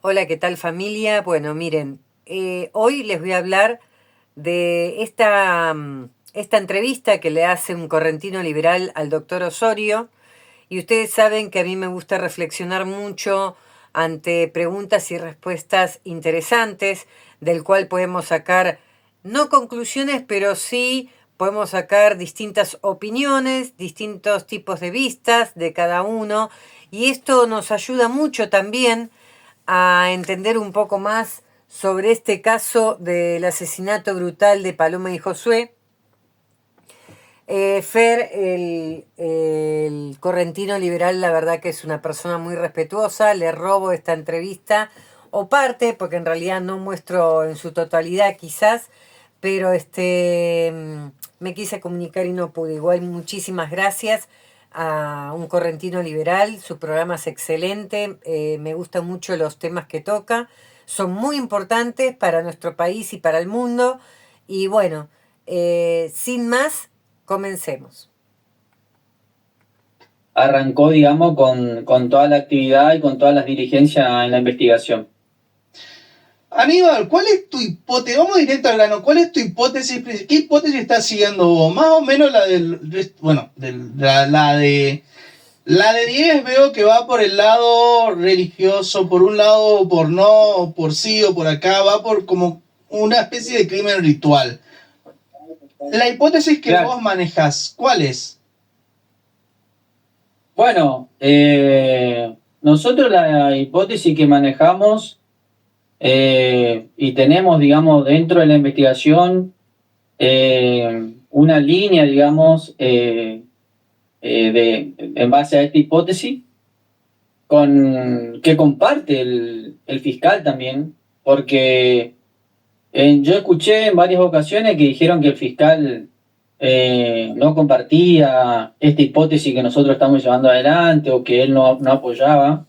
Hola, ¿qué tal familia? Bueno, miren, hoy les voy a hablar de esta entrevista que le hace un correntino liberal al doctor Osorio. Y ustedes saben que a mí me gusta reflexionar mucho ante preguntas y respuestas interesantes, del cual podemos sacar, no conclusiones, pero sí podemos sacar distintas opiniones, distintos tipos de vistas de cada uno. Y esto nos ayuda mucho también a entender un poco más sobre este caso del asesinato brutal de Paloma y Josué. Fer, el correntino liberal, la verdad que es una persona muy respetuosa. Le robo esta entrevista, o parte, porque en realidad no muestro en su totalidad quizás, pero me quise comunicar y no pude. Igual muchísimas gracias a un correntino liberal. Su programa es excelente, me gustan mucho los temas que toca, son muy importantes para nuestro país y para el mundo. Y bueno, sin más, comencemos. Arrancó, digamos, con toda la actividad y con todas las diligencias en la investigación. Aníbal, ¿cuál es tu hipótesis? Vamos directo al grano. ¿Cuál es tu hipótesis? ¿Qué hipótesis estás siguiendo vos? Más o menos la del. Bueno, La de 10 veo que va por el lado religioso, por un lado por no, o por sí, o por acá, va por como una especie de crimen ritual. La hipótesis que Claro. vos manejas, ¿cuál es? Bueno, nosotros la hipótesis que manejamos y tenemos, digamos, dentro de la investigación una línea, digamos, en base a esta hipótesis, que comparte el fiscal también, porque yo escuché en varias ocasiones que dijeron que el fiscal no compartía esta hipótesis que nosotros estamos llevando adelante o que él no apoyaba.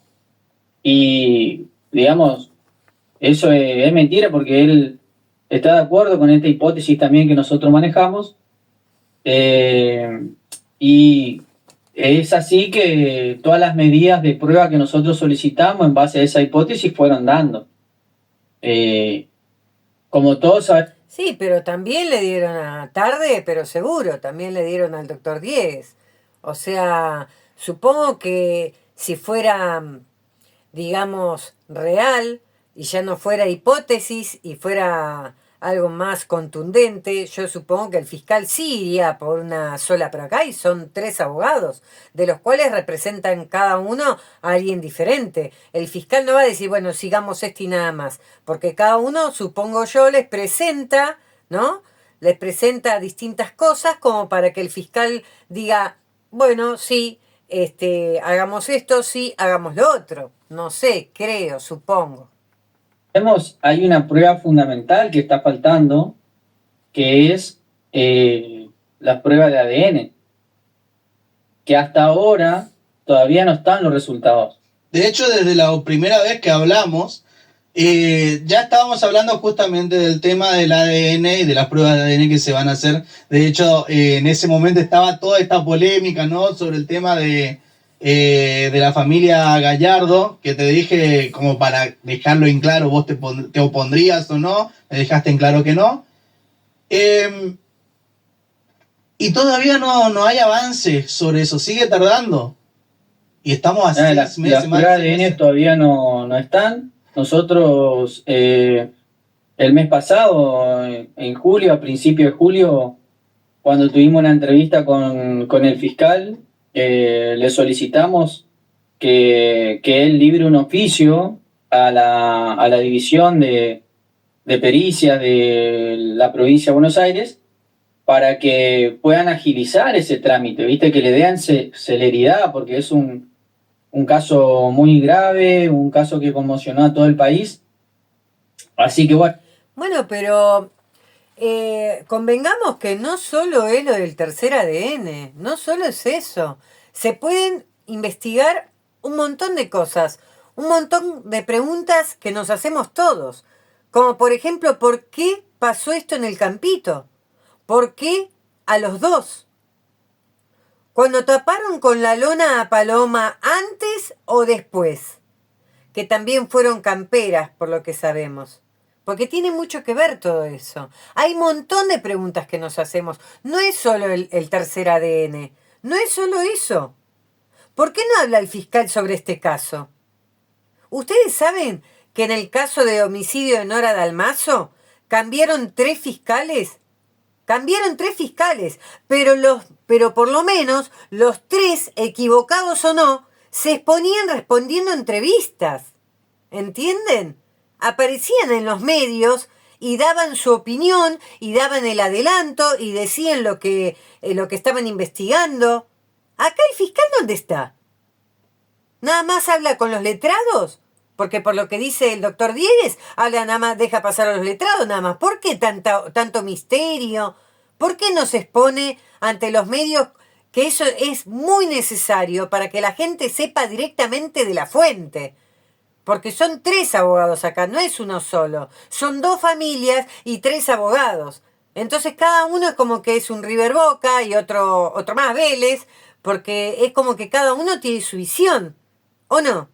Y, digamos, eso es mentira porque él está de acuerdo con esta hipótesis también que nosotros manejamos. Eh, y es así que todas las medidas de prueba que nosotros solicitamos en base a esa hipótesis fueron dando. Eh, Como todos sabemos. Sí, pero también le dieron a tarde, pero seguro, también le dieron al doctor Diegues. O sea, supongo que si fuera, digamos, real y ya no fuera hipótesis y fuera algo más contundente, yo supongo que el fiscal sí iría por una sola, pero acá y son tres abogados, de los cuales representan cada uno a alguien diferente. El fiscal no va a decir, bueno, sigamos este y nada más, porque cada uno, supongo yo, les presenta, ¿no? Les presenta distintas cosas como para que el fiscal diga, bueno, sí, hagamos esto, sí, hagamos lo otro. No sé, creo, supongo. Hay una prueba fundamental que está faltando, que es la prueba de ADN, que hasta ahora todavía no están los resultados. De hecho, desde la primera vez que hablamos, ya estábamos hablando justamente del tema del ADN y de las pruebas de ADN que se van a hacer. De hecho, en ese momento estaba toda esta polémica, ¿no? Sobre el tema de la familia Gallardo, que te dije como para dejarlo en claro, vos te opondrías o no, me dejaste en claro que no. Eh, y todavía no hay avance sobre eso, sigue tardando. Y estamos a 6 meses, Las más de pruebas de 6 ADN meses. todavía no están. Nosotros el mes pasado, en julio, a principios de julio, cuando tuvimos una entrevista con el fiscal, le solicitamos que él libre un oficio a la división de pericias de la provincia de Buenos Aires para que puedan agilizar ese trámite, ¿viste? Que le den celeridad, porque es un caso muy grave, un caso que conmocionó a todo el país. Así que bueno. Bueno, pero convengamos que no solo es lo del tercer ADN, no solo es eso. Se pueden investigar un montón de cosas, un montón de preguntas que nos hacemos todos. Como por ejemplo, ¿por qué pasó esto en el campito? ¿Por qué a los dos? Cuando taparon con la lona a Paloma, ¿antes o después? que también fueron camperas, por lo que sabemos. Porque tiene mucho que ver todo eso. Hay un montón de preguntas que nos hacemos. No es solo el tercer ADN. No es solo eso. ¿Por qué no habla el fiscal sobre este caso? ¿Ustedes saben que en el caso de homicidio de Nora Dalmazo cambiaron 3 fiscales? Cambiaron 3 fiscales, pero por lo menos los 3, equivocados o no, se exponían respondiendo a entrevistas. ¿Entienden? Aparecían en los medios y daban su opinión y daban el adelanto y decían lo que estaban investigando. ¿Acá el fiscal dónde está? ¿Nada más habla con los letrados? Porque por lo que dice el doctor Diegues, habla nada más, deja pasar a los letrados nada más. ¿Por qué tanto misterio? ¿Por qué no se expone ante los medios que eso es muy necesario para que la gente sepa directamente de la fuente? Porque son 3 abogados acá, no es uno solo. Son 2 familias y 3 abogados. Entonces cada uno es como que es un River Boca y otro más Vélez, porque es como que cada uno tiene su visión, ¿o no?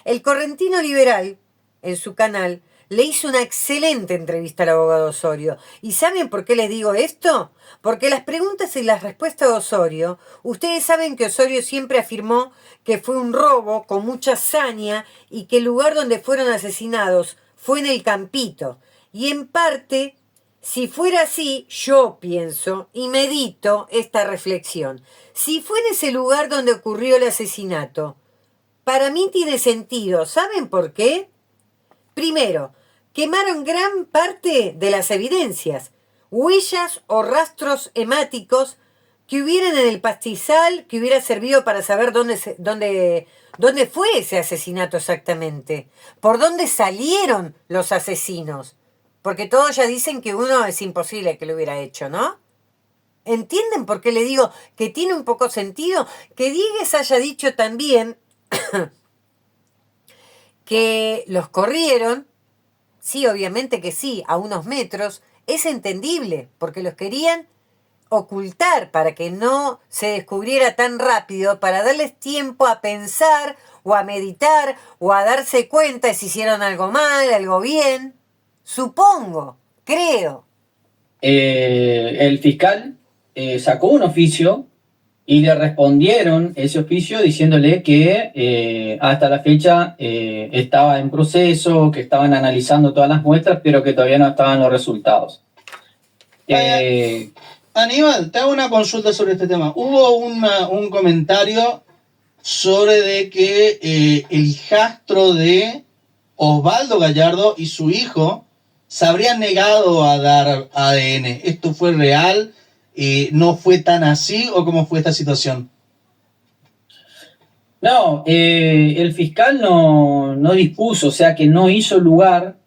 El Correntino Liberal, en su canal, le hizo una excelente entrevista al abogado Osorio. ¿Y saben por qué les digo esto? Porque las preguntas y las respuestas de Osorio, ustedes saben que Osorio siempre afirmó que fue un robo con mucha saña y que el lugar donde fueron asesinados fue en el Campito. Y en parte, si fuera así, yo pienso y medito esta reflexión. Si fue en ese lugar donde ocurrió el asesinato, para mí tiene sentido. ¿Saben por qué? Primero, quemaron gran parte de las evidencias, huellas o rastros hemáticos que hubieran en el pastizal, que hubiera servido para saber dónde fue ese asesinato exactamente, por dónde salieron los asesinos, porque todos ya dicen que uno es imposible que lo hubiera hecho, ¿no? ¿Entienden por qué le digo que tiene un poco sentido? Que Diegues haya dicho también que los corrieron, sí, obviamente que sí, a unos metros, es entendible, porque los querían ocultar para que no se descubriera tan rápido, para darles tiempo a pensar o a meditar o a darse cuenta de si hicieron algo mal, algo bien. Supongo, creo. El fiscal sacó un oficio y le respondieron ese oficio diciéndole que hasta la fecha estaba en proceso, que estaban analizando todas las muestras, pero que todavía no estaban los resultados. Aníbal, te hago una consulta sobre este tema. Hubo un comentario sobre de que el hijastro de Osvaldo Gallardo y su hijo se habrían negado a dar ADN. ¿Esto fue real? ¿No fue tan así o cómo fue esta situación? No, el fiscal no dispuso, o sea que no hizo lugar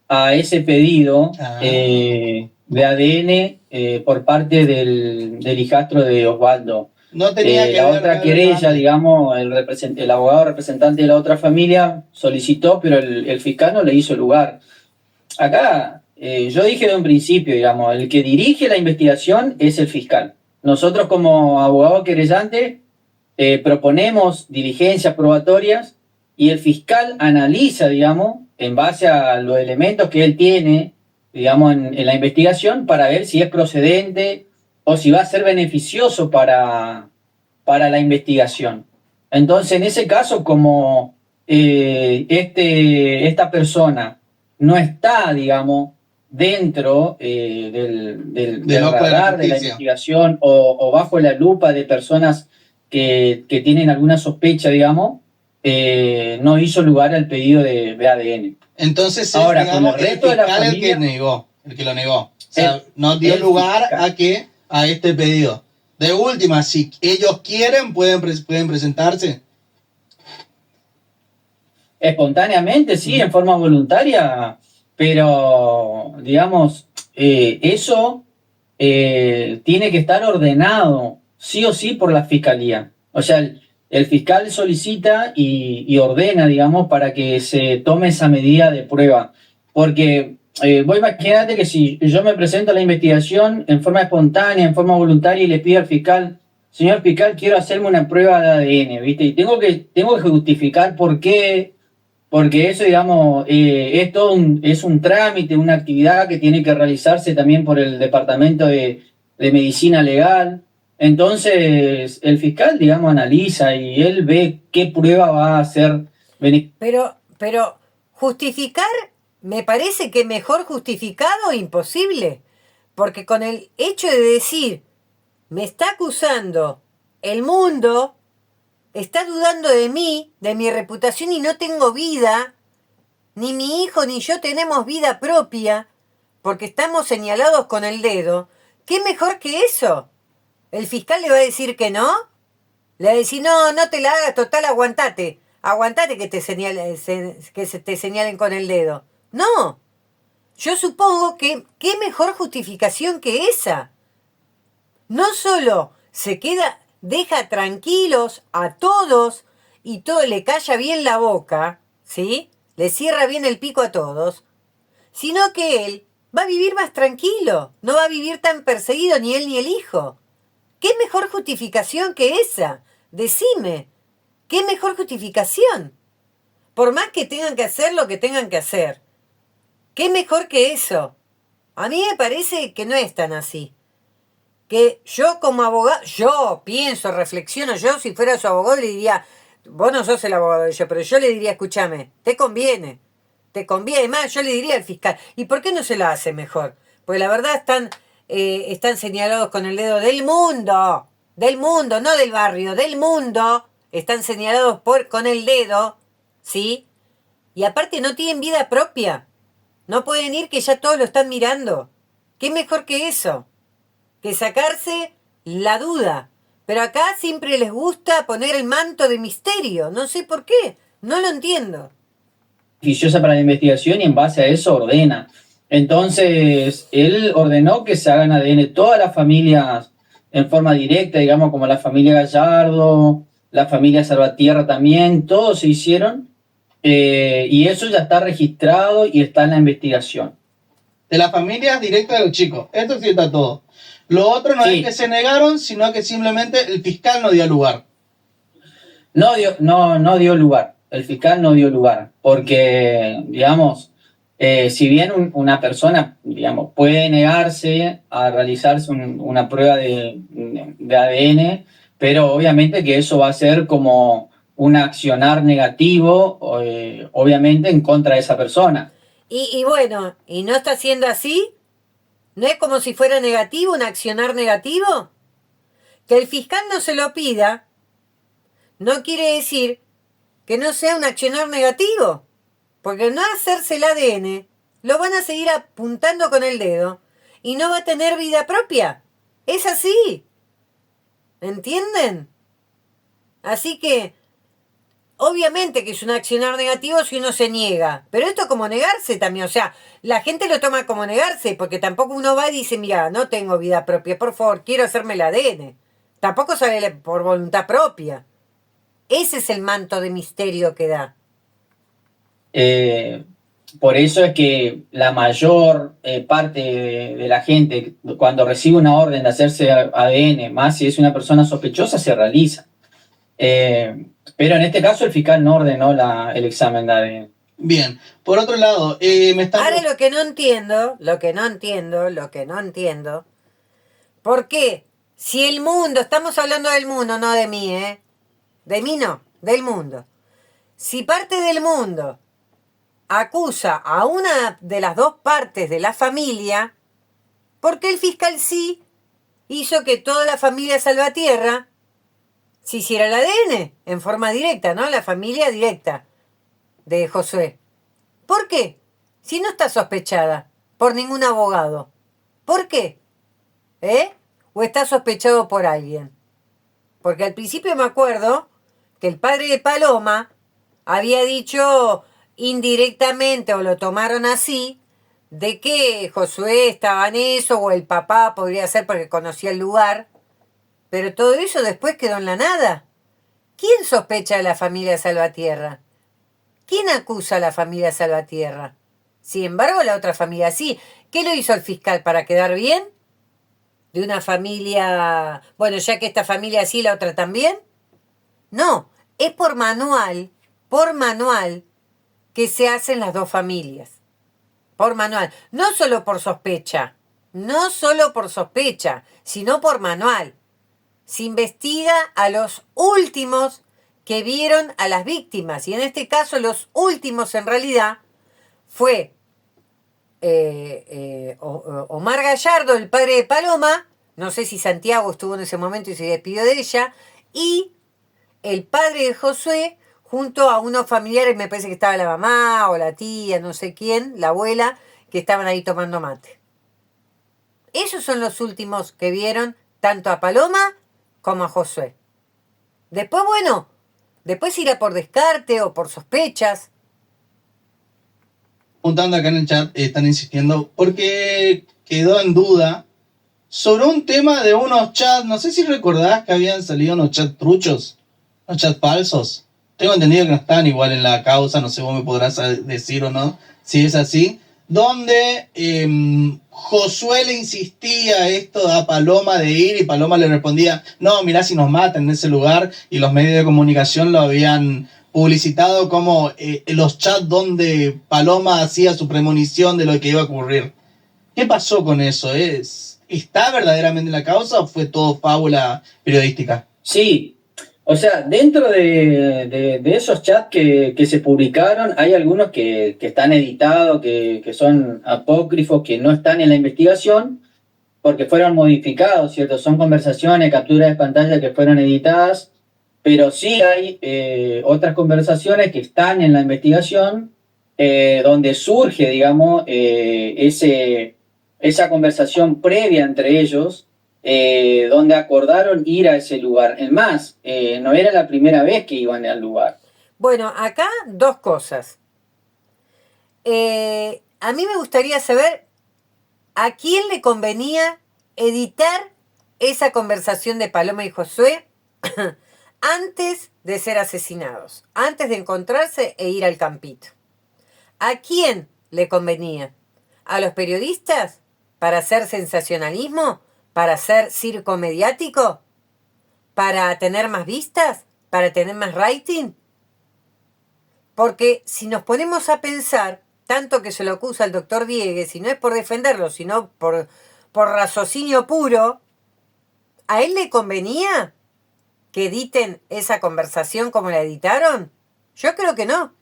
a ese pedido de ADN por parte del hijastro de Osvaldo. No tenía que la ver, otra querella, digamos, el abogado representante de la otra familia solicitó, pero el fiscal no le hizo lugar. Acá, yo dije de un principio, digamos, el que dirige la investigación es el fiscal. Nosotros como abogado querellante proponemos diligencias probatorias y el fiscal analiza, digamos, en base a los elementos que él tiene, digamos, en la investigación para ver si es procedente o si va a ser beneficioso para la investigación. Entonces, en ese caso, como esta persona no está, digamos, dentro del radar de la investigación o bajo la lupa de personas que tienen alguna sospecha, digamos, no hizo lugar al pedido de ADN. Entonces, ahora, digamos, con el resto de la familia, el que lo negó. O sea, no dio lugar a este pedido. De última, si ellos quieren, pueden presentarse. Espontáneamente, sí, en forma voluntaria, pero, digamos, eso tiene que estar ordenado, sí o sí, por la fiscalía. O sea, el fiscal solicita y ordena, digamos, para que se tome esa medida de prueba. Porque vos imaginate que si yo me presento a la investigación en forma espontánea, en forma voluntaria y le pido al fiscal, señor fiscal, quiero hacerme una prueba de ADN, ¿viste? Y tengo que justificar por qué, porque eso, digamos, es todo es un trámite, una actividad que tiene que realizarse también por el Departamento de Medicina Legal. Entonces, el fiscal, digamos, analiza y él ve qué prueba va a ser. Pero justificar, me parece que mejor justificado imposible. Porque con el hecho de decir, me está acusando el mundo, está dudando de mí, de mi reputación y no tengo vida, ni mi hijo ni yo tenemos vida propia, porque estamos señalados con el dedo. ¿Qué mejor que eso? ¿El fiscal le va a decir que no? Le va a decir, no, no te la hagas, total, aguantate. Aguantate que te que se te señalen con el dedo. No. Yo supongo que qué mejor justificación que esa. No solo se queda, deja tranquilos a todos y todo le calla bien la boca, ¿sí? Le cierra bien el pico a todos, sino que él va a vivir más tranquilo, no va a vivir tan perseguido ni él ni el hijo. ¿Qué mejor justificación que esa? Decime, ¿qué mejor justificación? Por más que tengan que hacer lo que tengan que hacer. ¿Qué mejor que eso? A mí me parece que no es tan así. Que yo como abogado, yo pienso, reflexiono, yo si fuera su abogado le diría, vos no sos el abogado de ellos, pero yo le diría, escúchame, te conviene, más, yo le diría al fiscal, ¿y por qué no se lo hace mejor? Porque la verdad están señalados con el dedo del mundo, no del barrio, del mundo, están señalados con el dedo, ¿sí? Y aparte no tienen vida propia, no pueden ir que ya todos lo están mirando. ¿Qué mejor que eso? Que sacarse la duda. Pero acá siempre les gusta poner el manto de misterio. No sé por qué. No lo entiendo. Beneficiosa para la investigación y en base a eso ordena. Entonces, él ordenó que se hagan ADN todas las familias en forma directa, digamos, como la familia Gallardo, la familia Salvatierra también, todos se hicieron. Y eso ya está registrado y está en la investigación. De las familias directas de los chicos. Esto sí está todo. Lo otro no es que se negaron, sino que simplemente el fiscal no dio lugar. No dio lugar. El fiscal no dio lugar. Porque, digamos, si bien una persona, digamos, puede negarse a realizarse una prueba de ADN, pero obviamente que eso va a ser como un accionar negativo, obviamente, en contra de esa persona. Y bueno, ¿y no está siendo así? ¿No es como si fuera negativo, un accionar negativo? Que el fiscal no se lo pida no quiere decir que no sea un accionar negativo. Porque al no hacerse el ADN, lo van a seguir apuntando con el dedo y no va a tener vida propia. Es así. ¿Entienden? Así que, obviamente que es un accionar negativo si uno se niega. Pero esto es como negarse también. O sea, la gente lo toma como negarse, porque tampoco uno va y dice, mira, no tengo vida propia, por favor, quiero hacerme el ADN. Tampoco sale por voluntad propia. Ese es el manto de misterio que da. Por eso es que la mayor parte de la gente, cuando recibe una orden de hacerse ADN, más si es una persona sospechosa, se realiza. Pero en este caso el fiscal no ordenó el examen de ADN. Bien, por otro lado, Ahora lo que no entiendo, ¿por qué? Si el mundo, estamos hablando del mundo, no de mí, de mí no, del mundo. Si parte del mundo acusa a una de las dos partes de la familia, ¿por qué el fiscal sí hizo que toda la familia Salvatierra se hiciera el ADN en forma directa, ¿no? La familia directa de Josué. ¿Por qué? Si no está sospechada por ningún abogado. ¿Por qué? ¿O está sospechado por alguien? Porque al principio me acuerdo que el padre de Paloma había dicho indirectamente, o lo tomaron así, de que Josué estaba en eso, o el papá podría ser porque conocía el lugar, pero todo eso después quedó en la nada. ¿Quién sospecha de la familia Salvatierra? ¿Quién acusa a la familia Salvatierra? Sin embargo, la otra familia sí. ¿Qué lo hizo el fiscal para quedar bien? ¿De una familia, bueno, ya que esta familia sí, la otra también? No, es por manual, que se hacen las dos familias, por manual, no solo por sospecha, no solo por sospecha, sino por manual. Se investiga a los últimos que vieron a las víctimas, y en este caso los últimos en realidad fue Omar Gallardo, el padre de Paloma, no sé si Santiago estuvo en ese momento y se despidió de ella, y el padre de Josué, junto a unos familiares, me parece que estaba la mamá o la tía, no sé quién, la abuela, que estaban ahí tomando mate. Esos son los últimos que vieron tanto a Paloma como a Josué. Después, bueno, después irá por descarte o por sospechas. Preguntando acá en el chat, están insistiendo, porque quedó en duda sobre un tema de unos chats, no sé si recordás que habían salido unos chats truchos, unos chats falsos. Tengo entendido que no están igual en la causa, no sé vos me podrás decir o no, si es así, donde Josué le insistía esto a Paloma de ir y Paloma le respondía, no, mirá si nos matan en ese lugar, y los medios de comunicación lo habían publicitado como los chats donde Paloma hacía su premonición de lo que iba a ocurrir. ¿Qué pasó con eso? ¿Está verdaderamente en la causa o fue todo fábula periodística? Sí, o sea, dentro de esos chats que se publicaron, hay algunos que están editados, que son apócrifos, que no están en la investigación, porque fueron modificados, ¿cierto? Son conversaciones, capturas de pantalla que fueron editadas, pero sí hay otras conversaciones que están en la investigación, donde surge, digamos, esa conversación previa entre ellos, donde acordaron ir a ese lugar. Es más, no era la primera vez que iban al lugar. Bueno, acá dos cosas. A mí me gustaría saber a quién le convenía editar esa conversación de Paloma y Josué antes de ser asesinados, antes de encontrarse e ir al campito. ¿A quién le convenía? ¿A los periodistas? ¿Para hacer sensacionalismo? ¿Para hacer circo mediático? ¿Para tener más vistas? ¿Para tener más rating? Porque si nos ponemos a pensar, tanto que se lo acusa al doctor Diegues, y no es por defenderlo, sino por raciocinio puro, ¿a él le convenía que editen esa conversación como la editaron? Yo creo que no.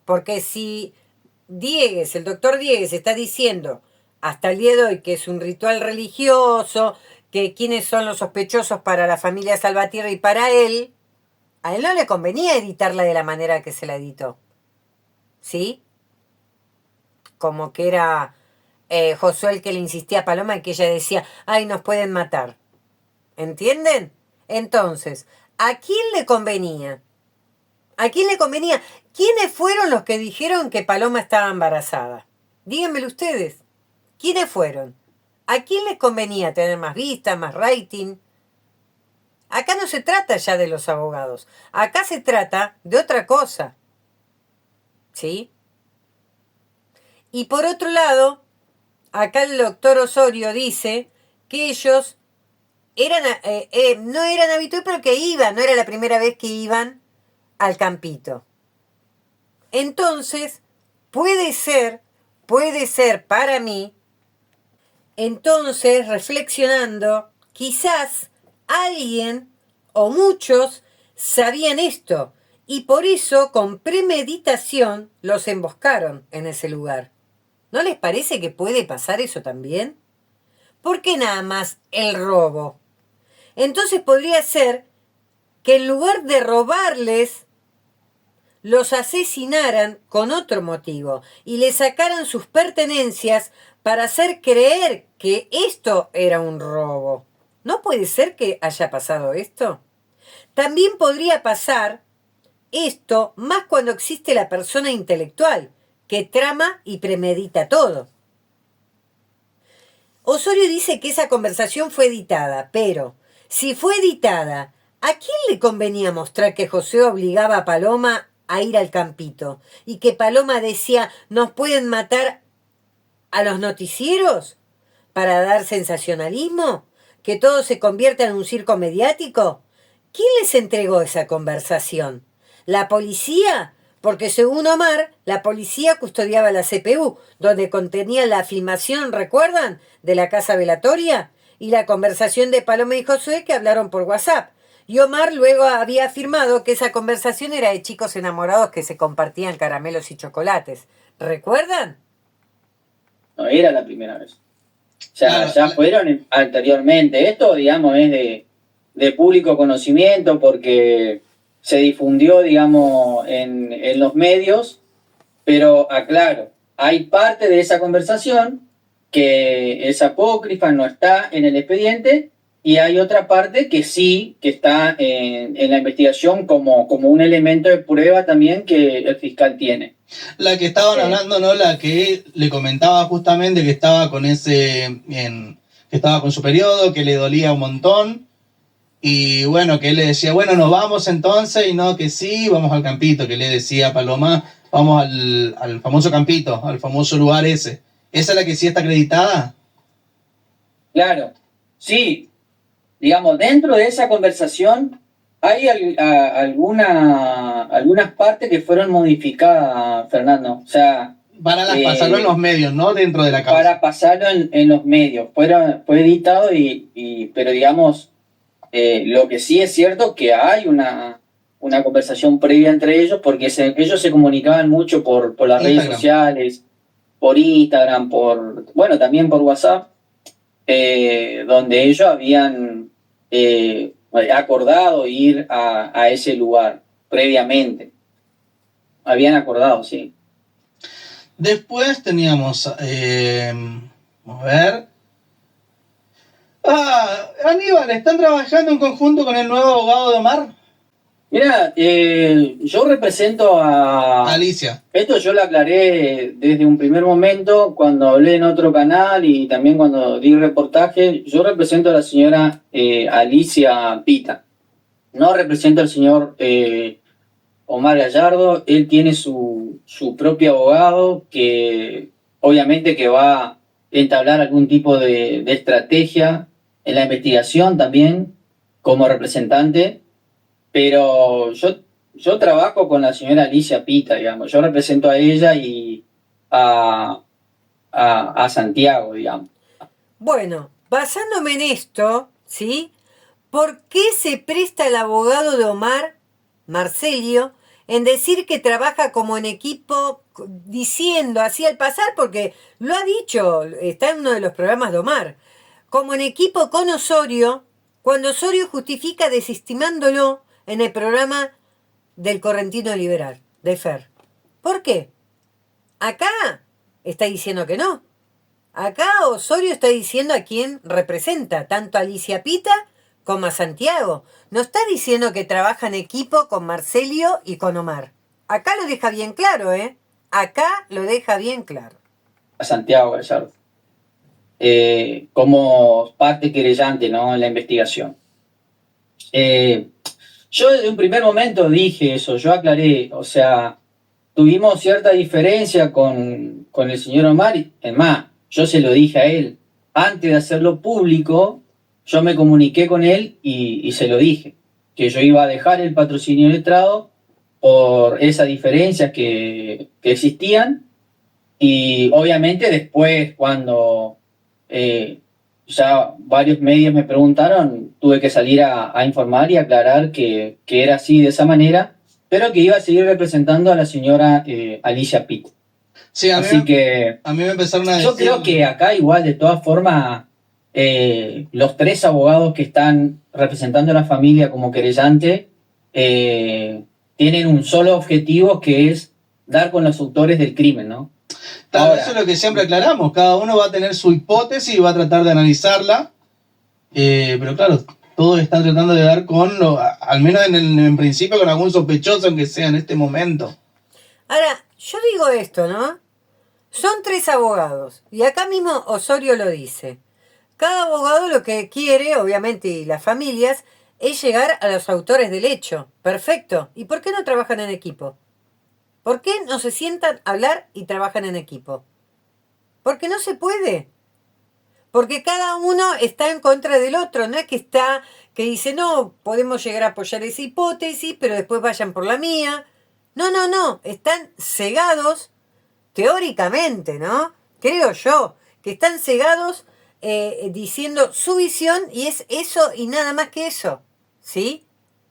Porque si Diegues, el doctor Diegues, está diciendo hasta el día de hoy que es un ritual religioso, que quiénes son los sospechosos para la familia Salvatierra y para él, a él no le convenía editarla de la manera que se la editó. ¿Sí? Como que era Josué el que le insistía a Paloma y que ella decía, ay, nos pueden matar. ¿Entienden? Entonces, ¿a quién le convenía? ¿A quién le convenía? ¿Quiénes fueron los que dijeron que Paloma estaba embarazada? Díganmelo ustedes. ¿Quiénes fueron? ¿A quién les convenía tener más vistas, más rating? Acá no se trata ya de los abogados. Acá se trata de otra cosa. ¿Sí? Y por otro lado, acá el doctor Osorio dice que ellos no eran habituales, pero que iban, no era la primera vez que iban al campito. Entonces, puede ser para mí, entonces, reflexionando, quizás alguien o muchos sabían esto y por eso con premeditación los emboscaron en ese lugar. ¿No les parece que puede pasar eso también? ¿Por qué nada más el robo? Entonces podría ser que en lugar de robarles, los asesinaran con otro motivo y le sacaran sus pertenencias para hacer creer que esto era un robo. ¿No puede ser que haya pasado esto? También podría pasar esto más cuando existe la persona intelectual, que trama y premedita todo. Osorio dice que esa conversación fue editada, pero si fue editada, ¿a quién le convenía mostrar que José obligaba a Paloma a ir al campito? Y que Paloma decía, ¿nos pueden matar a los noticieros? ¿Para dar sensacionalismo? ¿Que todo se convierta en un circo mediático? ¿Quién les entregó esa conversación? ¿La policía? porque según Omar, la policía custodiaba la CPU, donde contenía la filmación, ¿recuerdan?, de la casa velatoria, y la conversación de Paloma y Josué que hablaron por WhatsApp. Y Omar luego había afirmado que esa conversación era de chicos enamorados que se compartían caramelos y chocolates. ¿Recuerdan? No era la primera vez. O sea, Claro, ya fueron anteriormente. Esto, digamos, es de público conocimiento porque se difundió, digamos, en los medios, pero aclaro, hay parte de esa conversación que es apócrifa, no está en el expediente, y hay otra parte que sí, que está en la investigación como un elemento de prueba también que el fiscal tiene. la que estaban hablando, ¿no? La que le comentaba justamente que estaba con que estaba con su periodo, que le dolía un montón. Y bueno, que él le decía, bueno, nos vamos entonces, y no, que sí, vamos al campito, que le decía a Paloma, vamos al famoso campito, al famoso lugar ese. ¿Esa es la que sí está acreditada? Claro, sí, digamos, dentro de esa conversación hay algunas partes que fueron modificadas, Fernando. O sea, Para pasarlo en los medios, ¿no? Dentro de la causa. para pasarlo en los medios. Fue editado, pero digamos, lo que sí es cierto que hay una conversación previa entre ellos, porque ellos se comunicaban mucho por las redes Instagram. sociales, por Instagram, bueno, también por WhatsApp, donde ellos habían acordado ir a ese lugar previamente. Habían acordado, sí. Después teníamos, vamos a ver. Aníbal, ¿están trabajando en conjunto con el nuevo abogado de Omar? Mira, yo represento a Alicia. Esto yo lo aclaré desde un primer momento cuando hablé en otro canal y también cuando di reportaje. Yo represento a la señora Alicia Pita. No represento al señor Omar Gallardo. Él tiene su propio abogado que obviamente que va a entablar algún tipo de estrategia en la investigación también como representante. Pero yo trabajo con la señora Alicia Pita, digamos. Yo represento a ella y a Santiago, digamos. Bueno, basándome en esto, ¿sí? ¿Por qué se presta el abogado de Omar, Marcelio, en decir que trabaja como en equipo, diciendo así al pasar, porque lo ha dicho, está en uno de los programas de Omar, como en equipo con Osorio, cuando Osorio justifica desestimándolo en el programa del Correntino Liberal, de Fer? ¿Por qué? Acá está diciendo que no. Acá Osorio está diciendo a quién representa, tanto a Alicia Pita como a Santiago. No está diciendo que trabaja en equipo con Marcelio y con Omar. Acá lo deja bien claro, ¿eh? Acá lo deja bien claro. A Santiago Gallardo. Como parte querellante, ¿no?, en la investigación. Yo desde un primer momento dije eso, yo aclaré, o sea, tuvimos cierta diferencia con el señor Omar, es más, yo se lo dije a él, antes de hacerlo público, yo me comuniqué con él y se lo dije, que yo iba a dejar el patrocinio letrado por esas diferencias que existían, y obviamente después cuando ya varios medios me preguntaron, tuve que salir a informar y aclarar que era así de esa manera, pero que iba a seguir representando a la señora Alicia Pitt. Sí, Así que a mí me empezaron a decir... yo creo que acá igual, de todas formas, los tres abogados que están representando a la familia como querellante tienen un solo objetivo, que es dar con los autores del crimen, ¿no? Ahora, eso es lo que siempre aclaramos, cada uno va a tener su hipótesis y va a tratar de analizarla, pero claro, todos están tratando de dar al menos en principio, con algún sospechoso, aunque sea en este momento. Ahora, yo digo esto, ¿no? Son tres abogados, y acá mismo Osorio lo dice. Cada abogado lo que quiere, obviamente, y las familias, es llegar a los autores del hecho. Perfecto. ¿Y por qué no trabajan en equipo? ¿Por qué no se sientan a hablar y trabajan en equipo? Porque no se puede. Porque cada uno está en contra del otro. No es que dice, no, podemos llegar a apoyar esa hipótesis, pero después vayan por la mía. No, están cegados teóricamente, ¿no? Creo yo, que están cegados diciendo su visión y es eso y nada más que eso, ¿sí?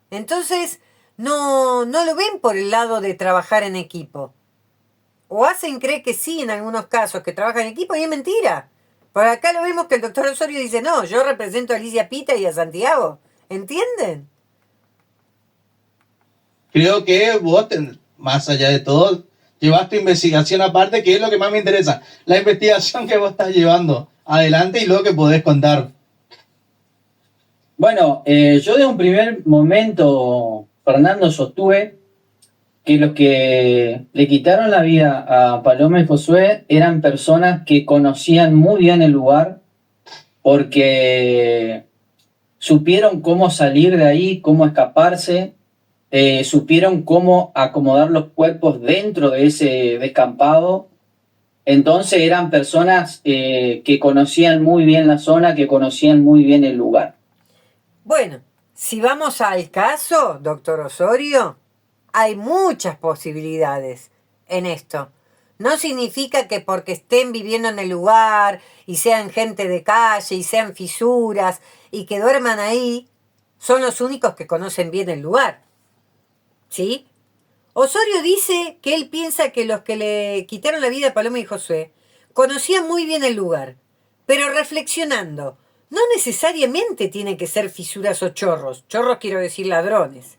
Entonces, no lo ven por el lado de trabajar en equipo. O hacen creer que sí en algunos casos, que trabajan en equipo y es mentira. Por acá lo vemos que el doctor Osorio dice, no, yo represento a Alicia Pita y a Santiago. ¿Entienden? Creo que vos, más allá de todo, llevas tu investigación aparte, que es lo que más me interesa. La investigación que vos estás llevando adelante y lo que podés contar. Bueno, yo de un primer momento, Fernando, sostuve que los que le quitaron la vida a Paloma y Josué eran personas que conocían muy bien el lugar porque supieron cómo salir de ahí, cómo escaparse, supieron cómo acomodar los cuerpos dentro de ese descampado. Entonces eran personas que conocían muy bien la zona, que conocían muy bien el lugar. Bueno, si vamos al caso, doctor Osorio, hay muchas posibilidades en esto. No significa que porque estén viviendo en el lugar y sean gente de calle y sean fisuras y que duerman ahí, son los únicos que conocen bien el lugar. ¿Sí? Osorio dice que él piensa que los que le quitaron la vida a Paloma y Josué conocían muy bien el lugar, pero reflexionando, no necesariamente tienen que ser fisuras o chorros quiero decir ladrones.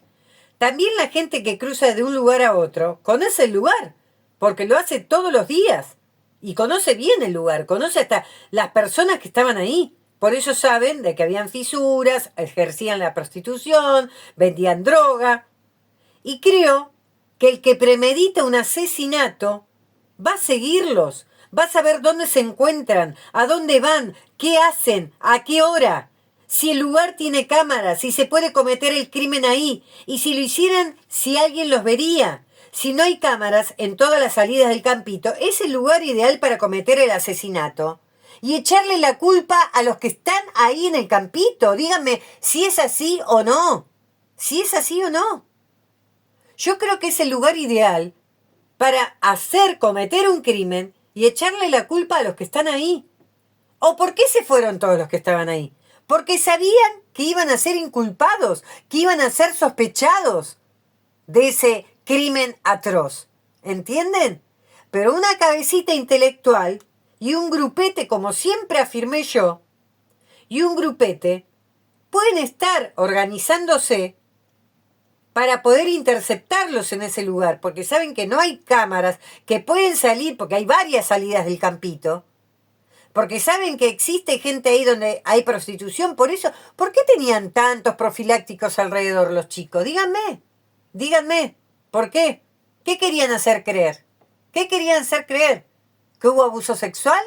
También la gente que cruza de un lugar a otro conoce el lugar, porque lo hace todos los días. Y conoce bien el lugar, conoce hasta las personas que estaban ahí. Por eso saben de que habían fisuras, ejercían la prostitución, vendían droga. Y creo que el que premedita un asesinato va a seguirlos, va a saber dónde se encuentran, a dónde van, qué hacen, a qué hora. Si el lugar tiene cámaras, si se puede cometer el crimen ahí, y si lo hicieran, si alguien los vería. Si no hay cámaras en todas las salidas del campito, es el lugar ideal para cometer el asesinato. Y echarle la culpa a los que están ahí en el campito. Díganme si es así o no. Si es así o no. Yo creo que es el lugar ideal para cometer un crimen y echarle la culpa a los que están ahí. ¿O por qué se fueron todos los que estaban ahí? Porque sabían que iban a ser inculpados, que iban a ser sospechados de ese crimen atroz. ¿Entienden? Pero una cabecita intelectual y un grupete, como siempre afirmé yo, y un grupete pueden estar organizándose para poder interceptarlos en ese lugar, porque saben que no hay cámaras que pueden salir, porque hay varias salidas del campito, porque saben que existe gente ahí donde hay prostitución. Por eso, ¿por qué tenían tantos profilácticos alrededor los chicos? Díganme, ¿por qué? ¿Qué querían hacer creer? ¿Qué querían hacer creer? ¿Que hubo abuso sexual?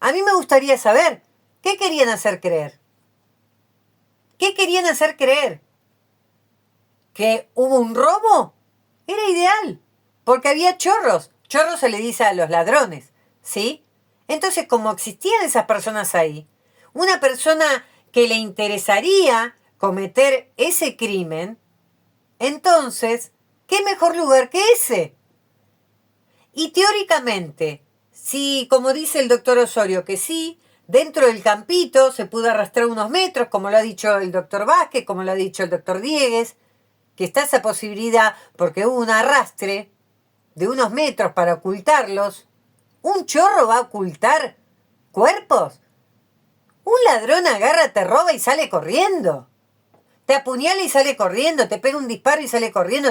A mí me gustaría saber, ¿qué querían hacer creer? ¿Qué querían hacer creer? ¿Que hubo un robo? Era ideal, porque había chorros. Chorros se le dice a los ladrones, ¿sí? Entonces, como existían esas personas ahí, una persona que le interesaría cometer ese crimen, entonces, ¿qué mejor lugar que ese? Y teóricamente, si, como dice el doctor Osorio, que sí, dentro del campito se pudo arrastrar unos metros, como lo ha dicho el doctor Vázquez, como lo ha dicho el doctor Diegues, que está esa posibilidad porque hubo un arrastre de unos metros para ocultarlos. ¿Un chorro va a ocultar cuerpos? Un ladrón agarra, te roba y sale corriendo. Te apuñala y sale corriendo, te pega un disparo y sale corriendo,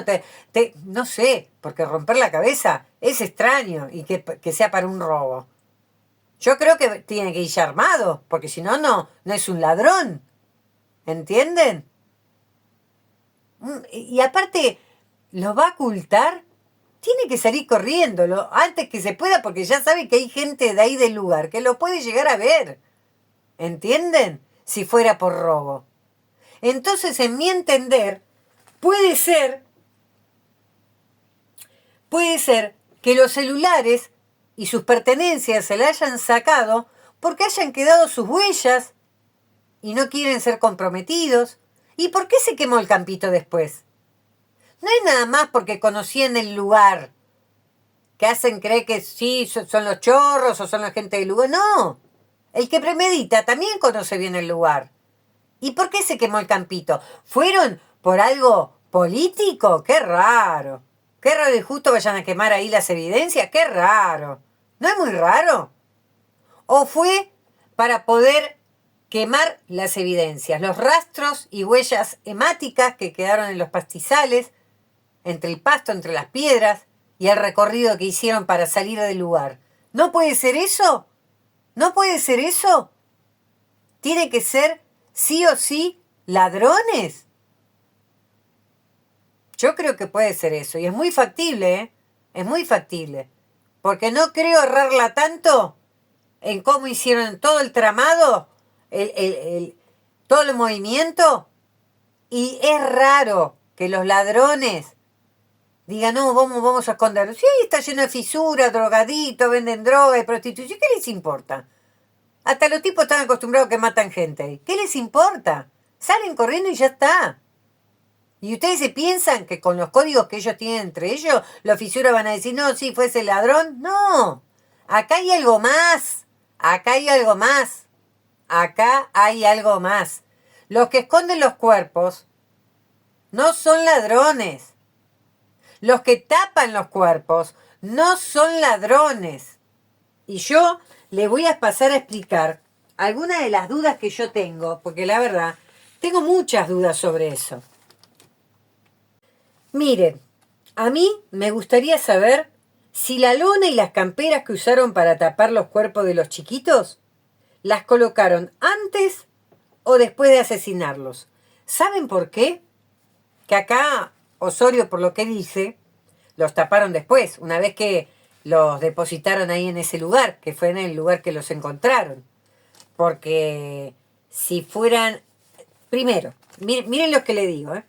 no sé, porque romper la cabeza es extraño y que sea para un robo. Yo creo que tiene que ir armado, porque si no, no es un ladrón. ¿Entienden? Y aparte, ¿lo va a ocultar? Tiene que salir corriendo antes que se pueda, porque ya sabe que hay gente de ahí del lugar que lo puede llegar a ver. ¿Entienden? Si fuera por robo. Entonces, en mi entender, puede ser que los celulares y sus pertenencias se le hayan sacado porque hayan quedado sus huellas y no quieren ser comprometidos. ¿Y por qué se quemó el campito después? No es nada más porque conocían el lugar, que hacen creer que sí, son los chorros o son la gente del lugar. No, el que premedita también conoce bien el lugar. ¿Y por qué se quemó el campito? ¿Fueron por algo político? ¡Qué raro! ¡Qué raro y justo vayan a quemar ahí las evidencias! ¡Qué raro! ¿No es muy raro? ¿O fue para poder quemar las evidencias, los rastros y huellas hemáticas que quedaron en los pastizales, entre el pasto, entre las piedras, y el recorrido que hicieron para salir del lugar? ¿No puede ser eso? ¿No puede ser eso? ¿Tiene que ser sí o sí ladrones? Yo creo que puede ser eso, y es muy factible, ¿eh? Es muy factible, porque no creo errarla tanto en cómo hicieron todo el tramado, todo el movimiento, y es raro que los ladrones digan, no, vamos a esconderlo. Sí, está lleno de fisuras, drogaditos, venden droga y prostitución, ¿qué les importa? Hasta los tipos están acostumbrados a que matan gente. ¿Qué les importa? Salen corriendo y ya está. ¿Y ustedes se piensan que con los códigos que ellos tienen entre ellos, los fisuras van a decir, no, sí, fue ese ladrón? No. Acá hay algo más. Acá hay algo más. Acá hay algo más. Los que esconden los cuerpos no son ladrones. Los que tapan los cuerpos no son ladrones. Y yo le voy a pasar a explicar algunas de las dudas que yo tengo, porque la verdad, tengo muchas dudas sobre eso. Miren, a mí me gustaría saber si la lona y las camperas que usaron para tapar los cuerpos de los chiquitos las colocaron antes o después de asesinarlos. ¿Saben por qué? Que acá Osorio, por lo que dice, los taparon después, una vez que los depositaron ahí en ese lugar, que fue en el lugar que los encontraron. Porque si fueran... Primero, miren lo que le digo, ¿eh?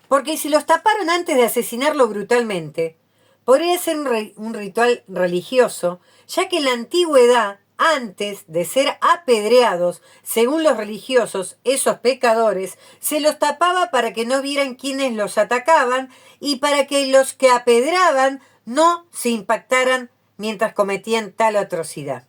Porque si los taparon antes de asesinarlo brutalmente, podría ser un ritual religioso, ya que en la antigüedad, antes de ser apedreados, según los religiosos, esos pecadores, se los tapaba para que no vieran quiénes los atacaban y para que los que apedraban no se impactaran mientras cometían tal atrocidad.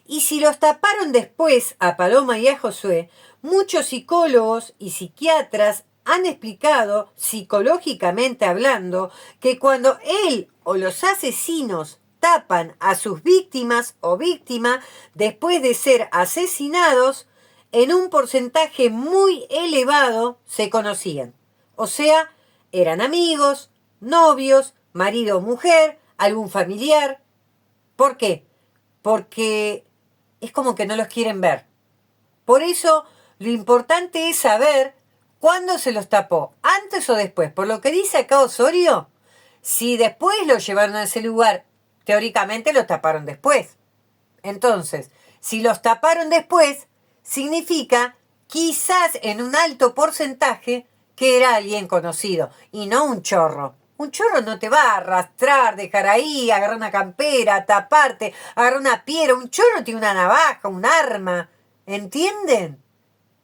Y si los taparon después a Paloma y a Josué, muchos psicólogos y psiquiatras han explicado, psicológicamente hablando, que cuando él o los asesinos tapan a sus víctimas o víctima después de ser asesinados, en un porcentaje muy elevado se conocían. O sea, eran amigos, novios, marido o mujer, algún familiar. ¿Por qué? Porque es como que no los quieren ver. Por eso lo importante es saber cuándo se los tapó, antes o después. Por lo que dice acá Osorio, si después lo llevaron a ese lugar, teóricamente los taparon después. Entonces, si los taparon después, significa quizás en un alto porcentaje que era alguien conocido y no un chorro. Un chorro no te va a arrastrar, dejar ahí, agarrar una campera, taparte, agarrar una piedra. Un chorro tiene una navaja, un arma. ¿Entienden?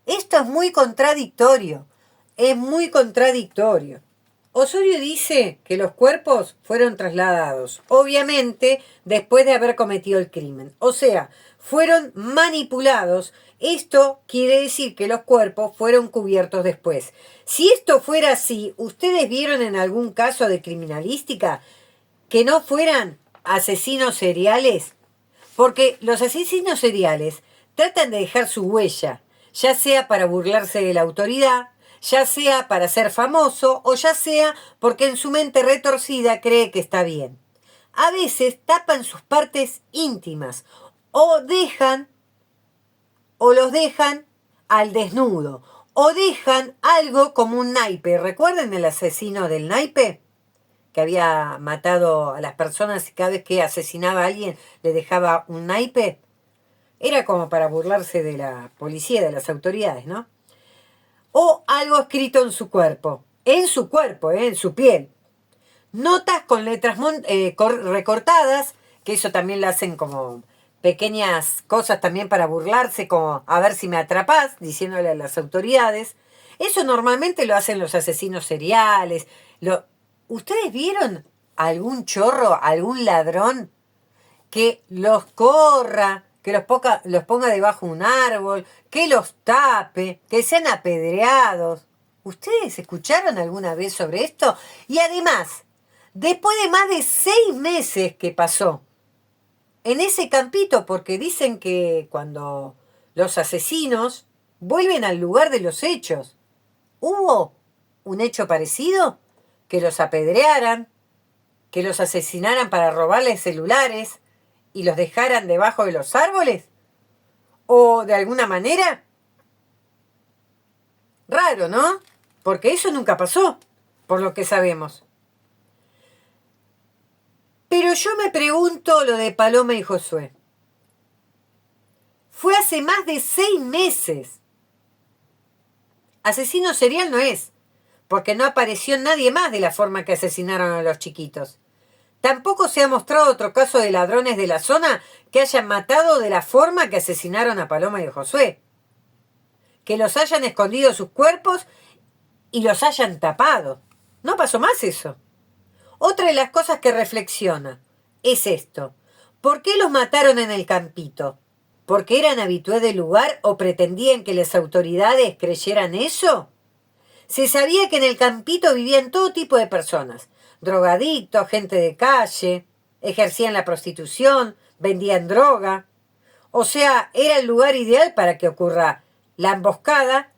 Esto es muy contradictorio. Es muy contradictorio. Osorio dice que los cuerpos fueron trasladados, obviamente, después de haber cometido el crimen. O sea, fueron manipulados. Esto quiere decir que los cuerpos fueron cubiertos después. Si esto fuera así, ¿ustedes vieron en algún caso de criminalística que no fueran asesinos seriales? Porque los asesinos seriales tratan de dejar su huella, ya sea para burlarse de la autoridad, ya sea para ser famoso o ya sea porque en su mente retorcida cree que está bien. A veces tapan sus partes íntimas o los dejan al desnudo o dejan algo como un naipe. ¿Recuerdan el asesino del naipe? Que había matado a las personas y cada vez que asesinaba a alguien le dejaba un naipe. Era como para burlarse de la policía, de las autoridades, ¿no? O algo escrito en su cuerpo, en su piel. Notas con letras recortadas, que eso también lo hacen como pequeñas cosas también para burlarse, como a ver si me atrapás, diciéndole a las autoridades. Eso normalmente lo hacen los asesinos seriales, ¿Ustedes vieron algún chorro, algún ladrón que los corra, que los ponga debajo de un árbol, que los tape, que sean apedreados? ¿Ustedes escucharon alguna vez sobre esto? Y además, después de más de 6 meses que pasó en ese campito, porque dicen que cuando los asesinos vuelven al lugar de los hechos, ¿hubo un hecho parecido? ¿Que los apedrearan? ¿Que los asesinaran para robarles celulares y los dejaran debajo de los árboles? ¿O de alguna manera? Raro, ¿no? Porque eso nunca pasó, por lo que sabemos. Pero yo me pregunto lo de Paloma y Josué. Fue hace más de 6 meses. Asesino serial no es, porque no apareció nadie más de la forma que asesinaron a los chiquitos. Tampoco se ha mostrado otro caso de ladrones de la zona que hayan matado de la forma que asesinaron a Paloma y a Josué. Que los hayan escondido sus cuerpos y los hayan tapado. No pasó más eso. Otra de las cosas que reflexiona es esto. ¿Por qué los mataron en el campito? ¿Porque eran habitués del lugar o pretendían que las autoridades creyeran eso? Se sabía que en el campito vivían todo tipo de personas. Drogadictos, gente de calle, ejercían la prostitución, vendían droga. O sea, era el lugar ideal para que ocurra la emboscada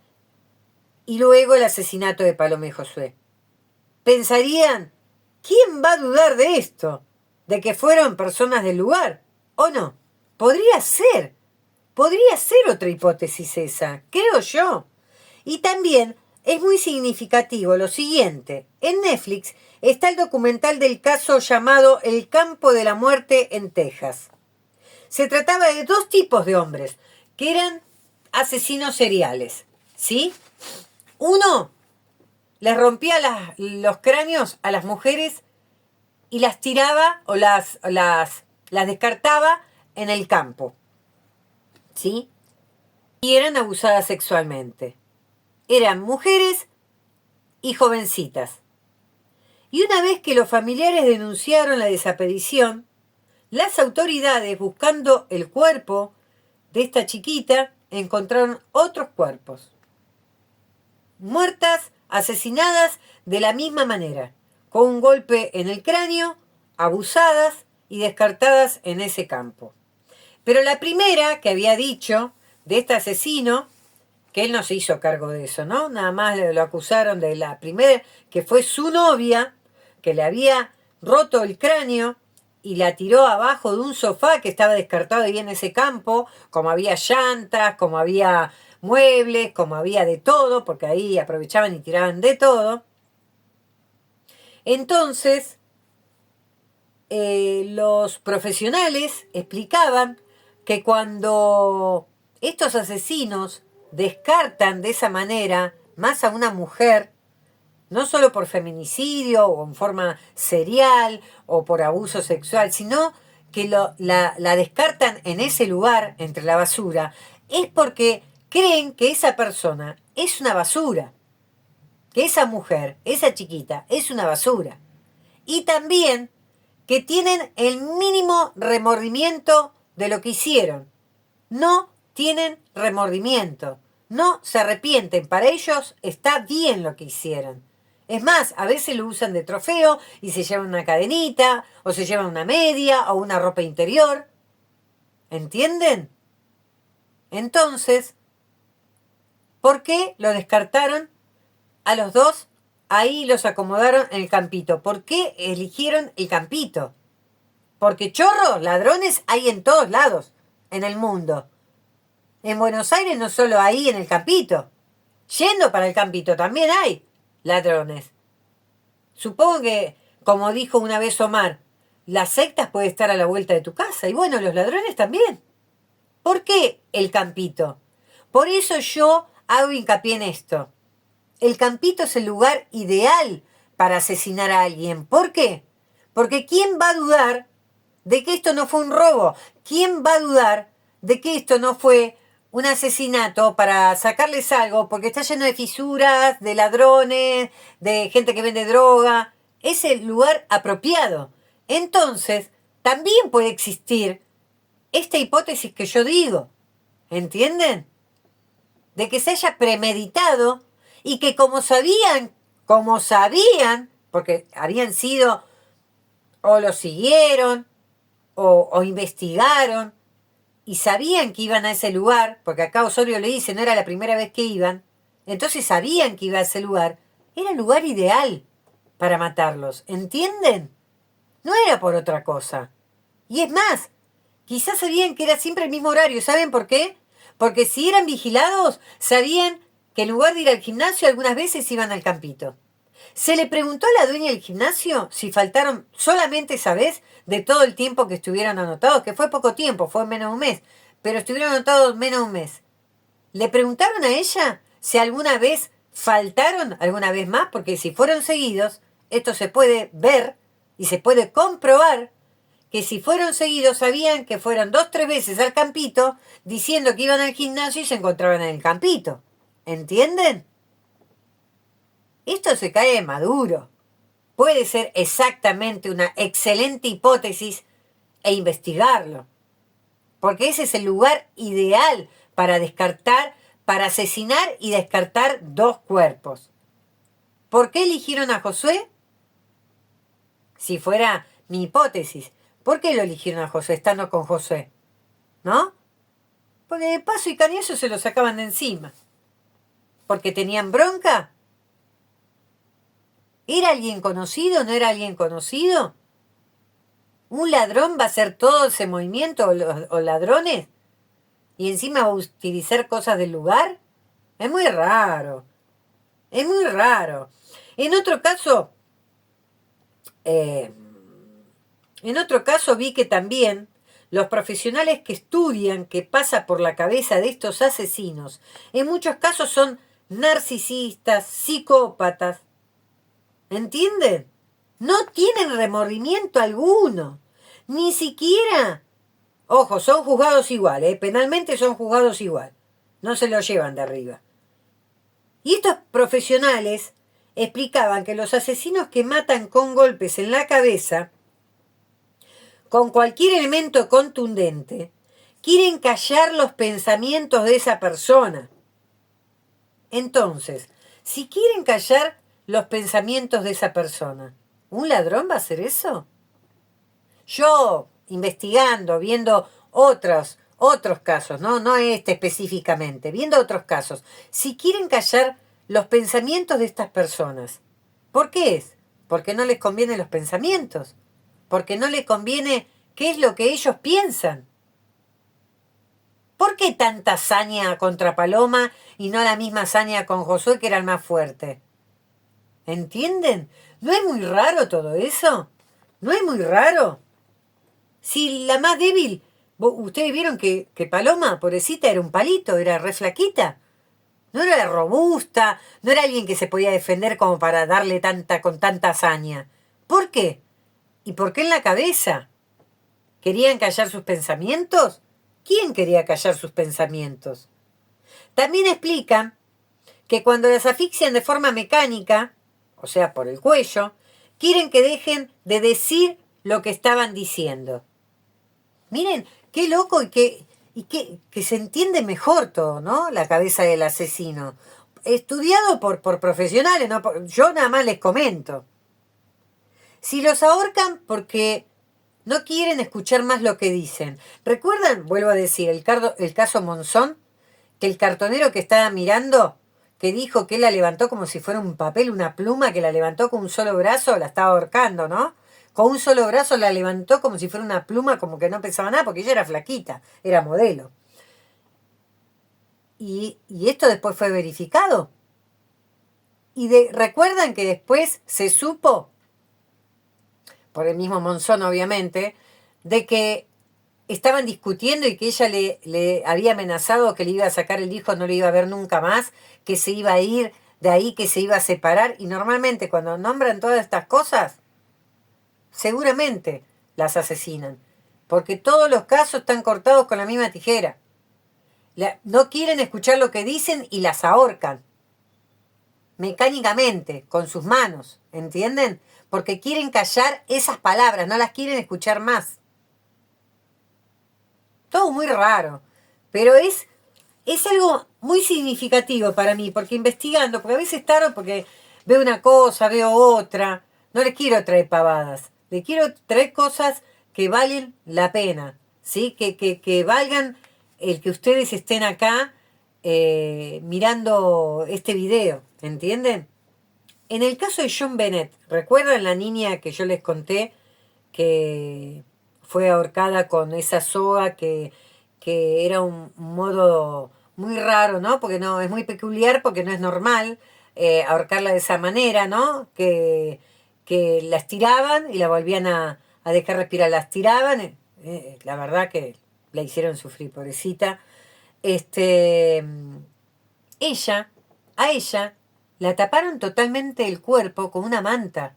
y luego el asesinato de Paloma y Josué. Pensarían, ¿quién va a dudar de esto? ¿De que fueron personas del lugar? ¿O no? Podría ser otra hipótesis esa, creo yo. Y también es muy significativo lo siguiente. En Netflix está el documental del caso llamado El Campo de la Muerte en Texas. Se trataba de 2 tipos de hombres que eran asesinos seriales, ¿sí? Uno les rompía los cráneos a las mujeres y las tiraba o las descartaba en el campo, ¿sí? Y eran abusadas sexualmente. Eran mujeres y jovencitas. Y una vez que los familiares denunciaron la desaparición, las autoridades, buscando el cuerpo de esta chiquita, encontraron otros cuerpos. Muertas, asesinadas de la misma manera, con un golpe en el cráneo, abusadas y descartadas en ese campo. Pero la primera que había dicho de este asesino, que él no se hizo cargo de eso, ¿no? Nada más lo acusaron de la primera, que fue su novia, que le había roto el cráneo y la tiró abajo de un sofá que estaba descartado ahí en ese campo, como había llantas, como había muebles, como había de todo, porque ahí aprovechaban y tiraban de todo. Entonces, los profesionales explicaban que cuando estos asesinos descartan de esa manera más a una mujer, no solo por feminicidio o en forma serial o por abuso sexual, sino que la descartan en ese lugar, entre la basura, es porque creen que esa persona es una basura, que esa mujer, esa chiquita, es una basura. Y también que tienen el mínimo remordimiento de lo que hicieron. No tienen remordimiento, no se arrepienten, para ellos está bien lo que hicieron. Es más, a veces lo usan de trofeo y se llevan una cadenita, o se llevan una media, o una ropa interior. ¿Entienden? Entonces, ¿por qué lo descartaron a los 2? Ahí los acomodaron en el campito. ¿Por qué eligieron el campito? Porque chorros, ladrones hay en todos lados, en el mundo. En Buenos Aires no solo ahí en el campito. Yendo para el campito también hay ladrones. Supongo que, como dijo una vez Omar, las sectas pueden estar a la vuelta de tu casa. Y bueno, los ladrones también. ¿Por qué el campito? Por eso yo hago hincapié en esto. El campito es el lugar ideal para asesinar a alguien. ¿Por qué? Porque ¿quién va a dudar de que esto no fue un robo? ¿Quién va a dudar de que esto no fue un asesinato para sacarles algo? Porque está lleno de fisuras, de ladrones, de gente que vende droga. es el lugar apropiado. Entonces, también puede existir esta hipótesis que yo digo. ¿Entienden? De que se haya premeditado y que como sabían, porque habían sido, o lo siguieron, o investigaron, y sabían que iban a ese lugar, porque acá Osorio le dice, no era la primera vez que iban, entonces sabían que iba a ese lugar, era el lugar ideal para matarlos, ¿entienden? No era por otra cosa. Y es más, quizás sabían que era siempre el mismo horario, ¿saben por qué? Porque si eran vigilados, sabían que en lugar de ir al gimnasio algunas veces iban al campito. Se le preguntó a la dueña del gimnasio si faltaron solamente esa vez de todo el tiempo que estuvieron anotados, que fue poco tiempo, fue menos de un mes, pero estuvieron anotados menos de un mes. ¿Le preguntaron a ella si alguna vez faltaron alguna vez más? Porque si fueron seguidos, esto se puede ver y se puede comprobar que si fueron seguidos sabían que fueron 2 o 3 veces al campito diciendo que iban al gimnasio y se encontraban en el campito. ¿Entienden? Esto se cae de maduro. Puede ser exactamente una excelente hipótesis e investigarlo. Porque ese es el lugar ideal para descartar, para asesinar y descartar 2 cuerpos. ¿Por qué eligieron a Josué? Si fuera mi hipótesis, ¿por qué lo eligieron a Josué estando con Josué? ¿No? Porque de paso y Cañazo se lo sacaban de encima. ¿Porque tenían bronca? ¿Era alguien conocido? ¿No era alguien conocido? ¿Un ladrón va a hacer todo ese movimiento o ladrones? ¿Y encima va a utilizar cosas del lugar? Es muy raro. Es muy raro. En otro caso vi que también los profesionales que estudian qué pasa por la cabeza de estos asesinos, en muchos casos son narcisistas, psicópatas. ¿Entienden? No tienen remordimiento alguno. Ni siquiera. Ojo, son juzgados igual, penalmente son juzgados igual. No se lo llevan de arriba. Y estos profesionales explicaban que los asesinos que matan con golpes en la cabeza, con cualquier elemento contundente, quieren callar los pensamientos de esa persona. Entonces, si quieren callar los pensamientos de esa persona, ¿un ladrón va a hacer eso? Yo, investigando, viendo otros casos, no este específicamente, viendo otros casos, si quieren callar los pensamientos de estas personas, ¿por qué es? Porque no les convienen los pensamientos, porque no les conviene qué es lo que ellos piensan. ¿Por qué tanta hazaña contra Paloma y no la misma hazaña con Josué, que era el más fuerte? ¿Entienden? ¿No es muy raro todo eso? ¿No es muy raro? Si la más débil, ustedes vieron que Paloma, pobrecita, era un palito, era re flaquita. No era robusta, no era alguien que se podía defender como para darle con tanta hazaña. ¿Por qué? ¿Y por qué en la cabeza? ¿Querían callar sus pensamientos? ¿Quién quería callar sus pensamientos? También explican que cuando las asfixian de forma mecánica, o sea, por el cuello, quieren que dejen de decir lo que estaban diciendo. Miren, qué loco y que se entiende mejor todo, ¿no? La cabeza del asesino. Estudiado por profesionales, ¿no? Yo nada más les comento. Si los ahorcan porque no quieren escuchar más lo que dicen. ¿Recuerdan, vuelvo a decir, el caso Monzón? Que el cartonero que estaba mirando, que dijo que él la levantó como si fuera un papel, una pluma, que la levantó con un solo brazo, la estaba ahorcando, ¿no? Con un solo brazo la levantó como si fuera una pluma, como que no pesaba nada, porque ella era flaquita, era modelo. Y esto después fue verificado. ¿Recuerdan que después se supo, por el mismo Monzón obviamente, de que estaban discutiendo y que ella le había amenazado que le iba a sacar el hijo, no le iba a ver nunca más, que se iba a ir de ahí, que se iba a separar? Y normalmente cuando nombran todas estas cosas, seguramente las asesinan, porque todos los casos están cortados con la misma tijera. No quieren escuchar lo que dicen y las ahorcan. mecánicamente, con sus manos, ¿entienden? Porque quieren callar esas palabras, no las quieren escuchar más. Todo muy raro, pero es algo muy significativo para mí, porque investigando, porque a veces tardo porque veo una cosa, veo otra, no les quiero traer pavadas, les quiero traer cosas que valen la pena, ¿sí? Que valgan el que ustedes estén acá mirando este video, ¿entienden? En el caso de John Bennett, ¿recuerdan la niña que yo les conté que fue ahorcada con esa soga que era un modo muy raro, ¿no? Porque no, es muy peculiar porque no es normal ahorcarla de esa manera, ¿no? Que la estiraban y la volvían a dejar respirar, la estiraban, la verdad que la hicieron sufrir, pobrecita. Este, ella, a ella, la taparon totalmente el cuerpo con una manta.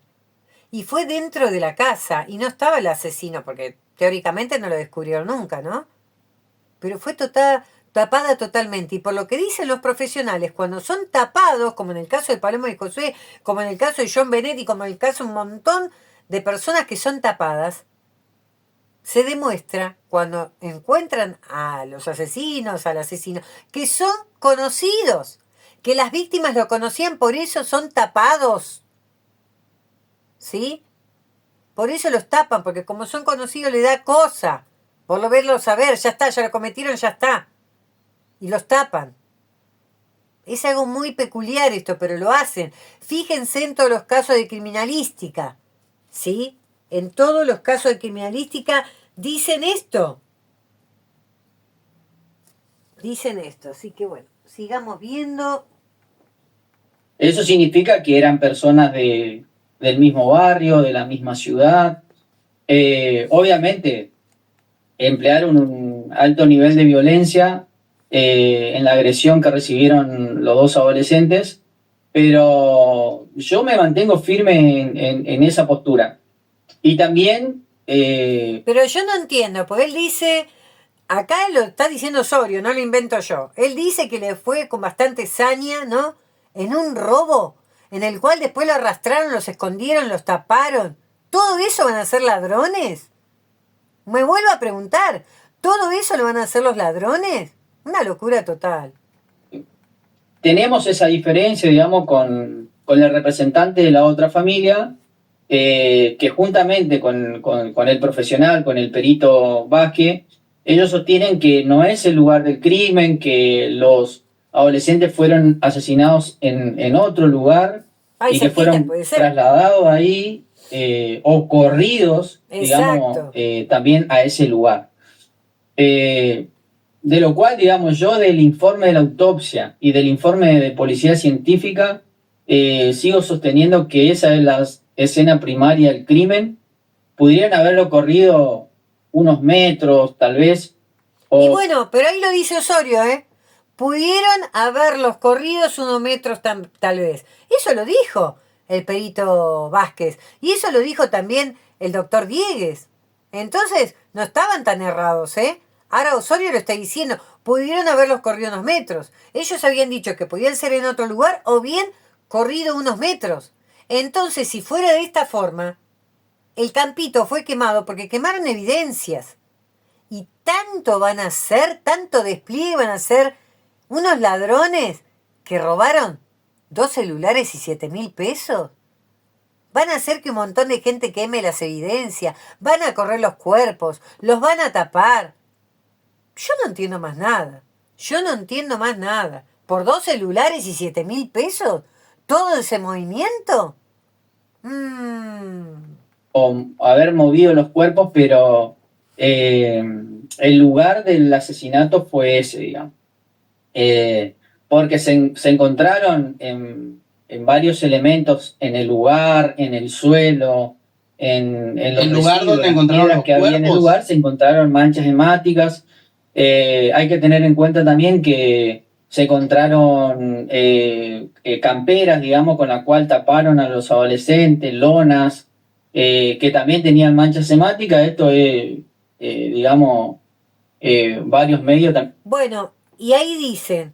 Y fue dentro de la casa, y no estaba el asesino, porque teóricamente no lo descubrieron nunca, ¿no? Pero fue tapada totalmente. Y por lo que dicen los profesionales, cuando son tapados, como en el caso de Palermo y Josué, como en el caso de John Bennett y como en el caso de un montón de personas que son tapadas, se demuestra cuando encuentran a los asesinos, al asesino, que son conocidos, que las víctimas lo conocían, por eso son tapados. ¿Sí? Por eso los tapan, porque como son conocidos le da cosa. Por lo verlo saber, ya está, ya lo cometieron, ya está. Y los tapan. Es algo muy peculiar esto, pero lo hacen. Fíjense en todos los casos de criminalística. ¿Sí? En todos los casos de criminalística dicen esto. Dicen esto. Así que bueno, sigamos viendo. Eso significa que eran personas del mismo barrio, de la misma ciudad. Obviamente, emplearon un alto nivel de violencia en la agresión que recibieron los dos adolescentes, pero yo me mantengo firme en esa postura. Y también... Pero yo no entiendo, porque él dice, acá lo está diciendo Osorio, no lo invento yo. Él dice que le fue con bastante saña, ¿no? En un robo, en el cual después lo arrastraron, los escondieron, los taparon. ¿Todo eso van a ser ladrones? Me vuelvo a preguntar, ¿todo eso lo van a hacer los ladrones? Una locura total. Tenemos esa diferencia, digamos, con el representante de la otra familia, que juntamente con el profesional, con el perito Vázquez, ellos sostienen que no es el lugar del crimen, que los adolescentes fueron asesinados en otro lugar. Ay, Y que fueron trasladados ahí o corridos, digamos, también a ese lugar. De lo cual, digamos, yo del informe de la autopsia y del informe de policía científica sigo sosteniendo que esa es la escena primaria del crimen. Pudieran haberlo corrido unos metros, tal vez. Y bueno, pero ahí lo dice Osorio, ¿eh? Pudieron haberlos corridos unos metros tal vez. Eso lo dijo el perito Vázquez. Y eso lo dijo también el doctor Diegues. Entonces, no estaban tan errados, ¿eh? Ahora Osorio lo está diciendo. Pudieron haberlos corrido unos metros. Ellos habían dicho que podían ser en otro lugar o bien corrido unos metros. Entonces, si fuera de esta forma, el campito fue quemado porque quemaron evidencias. Y tanto van a hacer, tanto despliegue van a hacer unos ladrones que robaron 2 celulares y 7.000 pesos. Van a hacer que un montón de gente queme las evidencias. Van a correr los cuerpos. Los van a tapar. Yo no entiendo más nada. Yo no entiendo más nada. ¿Por 2 celulares y 7.000 pesos? ¿Todo ese movimiento? O haber movido los cuerpos, pero el lugar del asesinato fue ese, digamos. Porque se encontraron en varios elementos en el lugar, en el suelo, en los el lugar donde encontraron los que había en el lugar, se encontraron manchas hemáticas. Hay que tener en cuenta también que se encontraron camperas, digamos, con la cual taparon a los adolescentes, lonas, que también tenían manchas hemáticas. Esto es, digamos, varios medios también. Bueno, y ahí dicen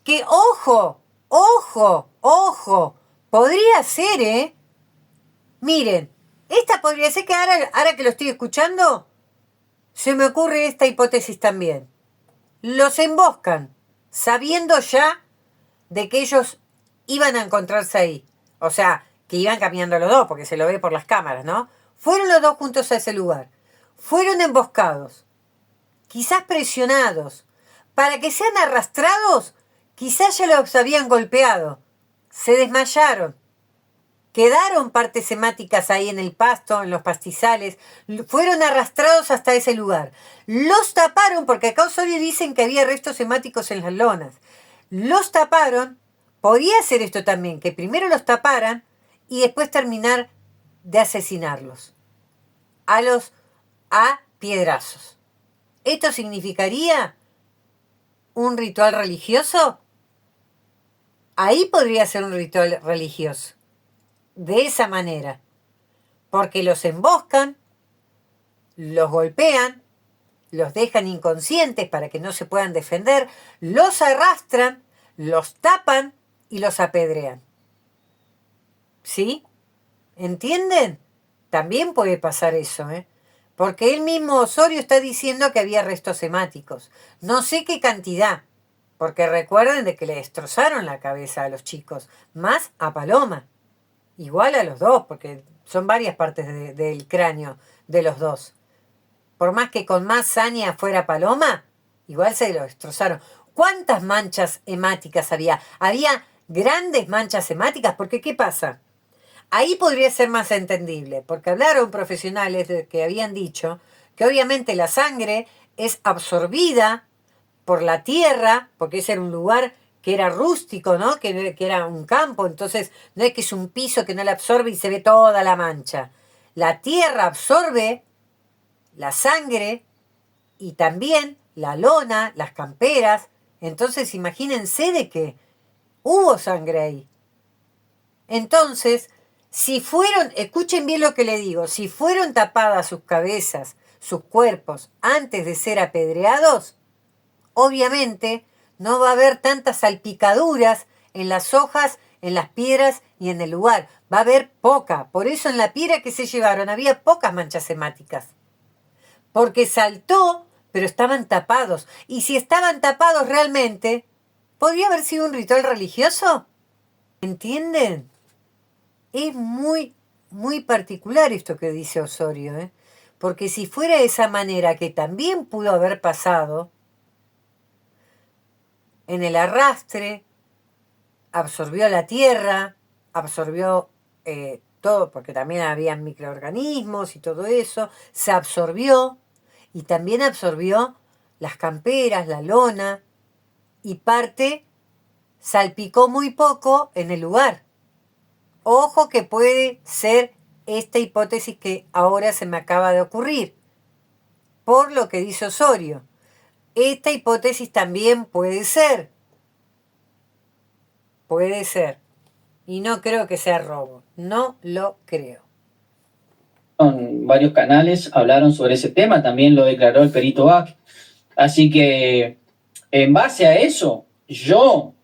que, ojo, Ojo, ojo, podría ser, ¿eh? Miren, esta podría ser que ahora que lo estoy escuchando, se me ocurre esta hipótesis también. Los emboscan, sabiendo ya de que ellos iban a encontrarse ahí. O sea, que iban caminando los dos, porque se lo ve por las cámaras, ¿no? Fueron los dos juntos a ese lugar. Fueron emboscados, quizás presionados, para que sean arrastrados, quizás ya los habían golpeado. Se desmayaron. Quedaron partes hemáticas ahí en el pasto, en los pastizales. Fueron arrastrados hasta ese lugar. Los taparon, porque acá Osorio dicen que había restos hemáticos en las lonas. Los taparon. Podría ser esto también, que primero los taparan y después terminar de asesinarlos. A piedrazos. ¿Esto significaría un ritual religioso? Ahí podría ser un ritual religioso. De esa manera. Porque los emboscan, los golpean, los dejan inconscientes para que no se puedan defender, los arrastran, los tapan y los apedrean. ¿Sí? ¿Entienden? También puede pasar eso, ¿eh? Porque él mismo Osorio está diciendo que había restos hemáticos. No sé qué cantidad, porque recuerden de que le destrozaron la cabeza a los chicos, más a Paloma. Igual a los dos, porque son varias partes del cráneo de los dos. Por más que con más saña fuera Paloma, igual se lo destrozaron. ¿Cuántas manchas hemáticas había? Había grandes manchas hemáticas, porque ¿qué pasa? Ahí podría ser más entendible, porque hablaron profesionales que habían dicho que obviamente la sangre es absorbida por la tierra, porque ese era un lugar que era rústico, ¿no? Que era un campo, entonces no es que es un piso que no la absorbe y se ve toda la mancha. La tierra absorbe la sangre y también la lona, las camperas. Entonces imagínense de que hubo sangre ahí. Entonces, si fueron, escuchen bien lo que le digo, si fueron tapadas sus cabezas, sus cuerpos, antes de ser apedreados, obviamente no va a haber tantas salpicaduras en las hojas, en las piedras y en el lugar. Va a haber poca. Por eso en la piedra que se llevaron había pocas manchas hemáticas. Porque saltó, pero estaban tapados. Y si estaban tapados realmente, ¿podría haber sido un ritual religioso? ¿Entienden? Es muy, muy particular esto que dice Osorio, ¿eh? Porque si fuera de esa manera, que también pudo haber pasado, en el arrastre, absorbió la tierra, absorbió todo, porque también había microorganismos y todo eso, se absorbió y también absorbió las camperas, la lona, y parte salpicó muy poco en el lugar. Ojo que puede ser esta hipótesis que ahora se me acaba de ocurrir, por lo que dice Osorio. Esta hipótesis también puede ser. Puede ser. Y no creo que sea robo. No lo creo. Varios canales hablaron sobre ese tema, también lo declaró el perito Bach. Así que, en base a eso, yo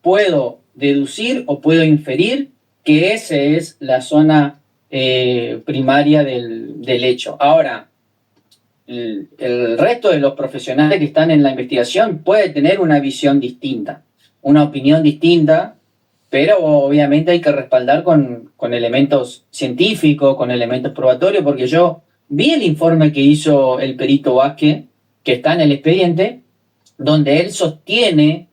puedo deducir o puedo inferir que esa es la zona primaria del hecho. Ahora, el resto de los profesionales que están en la investigación puede tener una visión distinta, una opinión distinta, pero obviamente hay que respaldar con elementos científicos, con elementos probatorios, porque yo vi el informe que hizo el perito Vázquez, que está en el expediente, donde él sostiene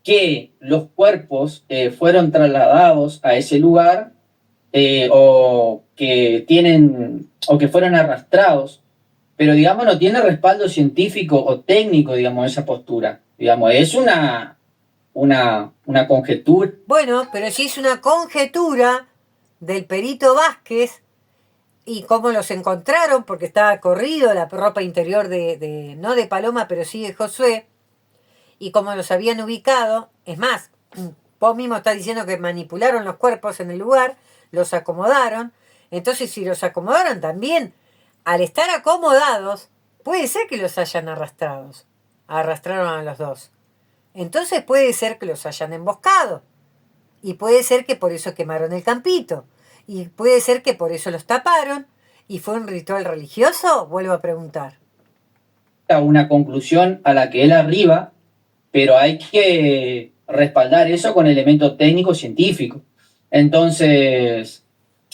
que los cuerpos fueron trasladados a ese lugar o que fueron arrastrados, pero digamos no tiene respaldo científico o técnico, digamos, esa postura. Digamos, es una conjetura. Bueno, pero si es una conjetura del perito Vázquez y cómo los encontraron, porque estaba corrido la ropa interior no de Paloma, pero sí de Josué, y cómo los habían ubicado, es más, vos mismo estás diciendo que manipularon los cuerpos en el lugar, los acomodaron, entonces si los acomodaron también, al estar acomodados, puede ser que los hayan arrastraron a los dos. Entonces puede ser que los hayan emboscado. Y puede ser que por eso quemaron el campito. Y puede ser que por eso los taparon. ¿Y fue un ritual religioso? Vuelvo a preguntar. Una conclusión a la que él arriba, pero hay que respaldar eso con elementos técnicos científicos. Entonces,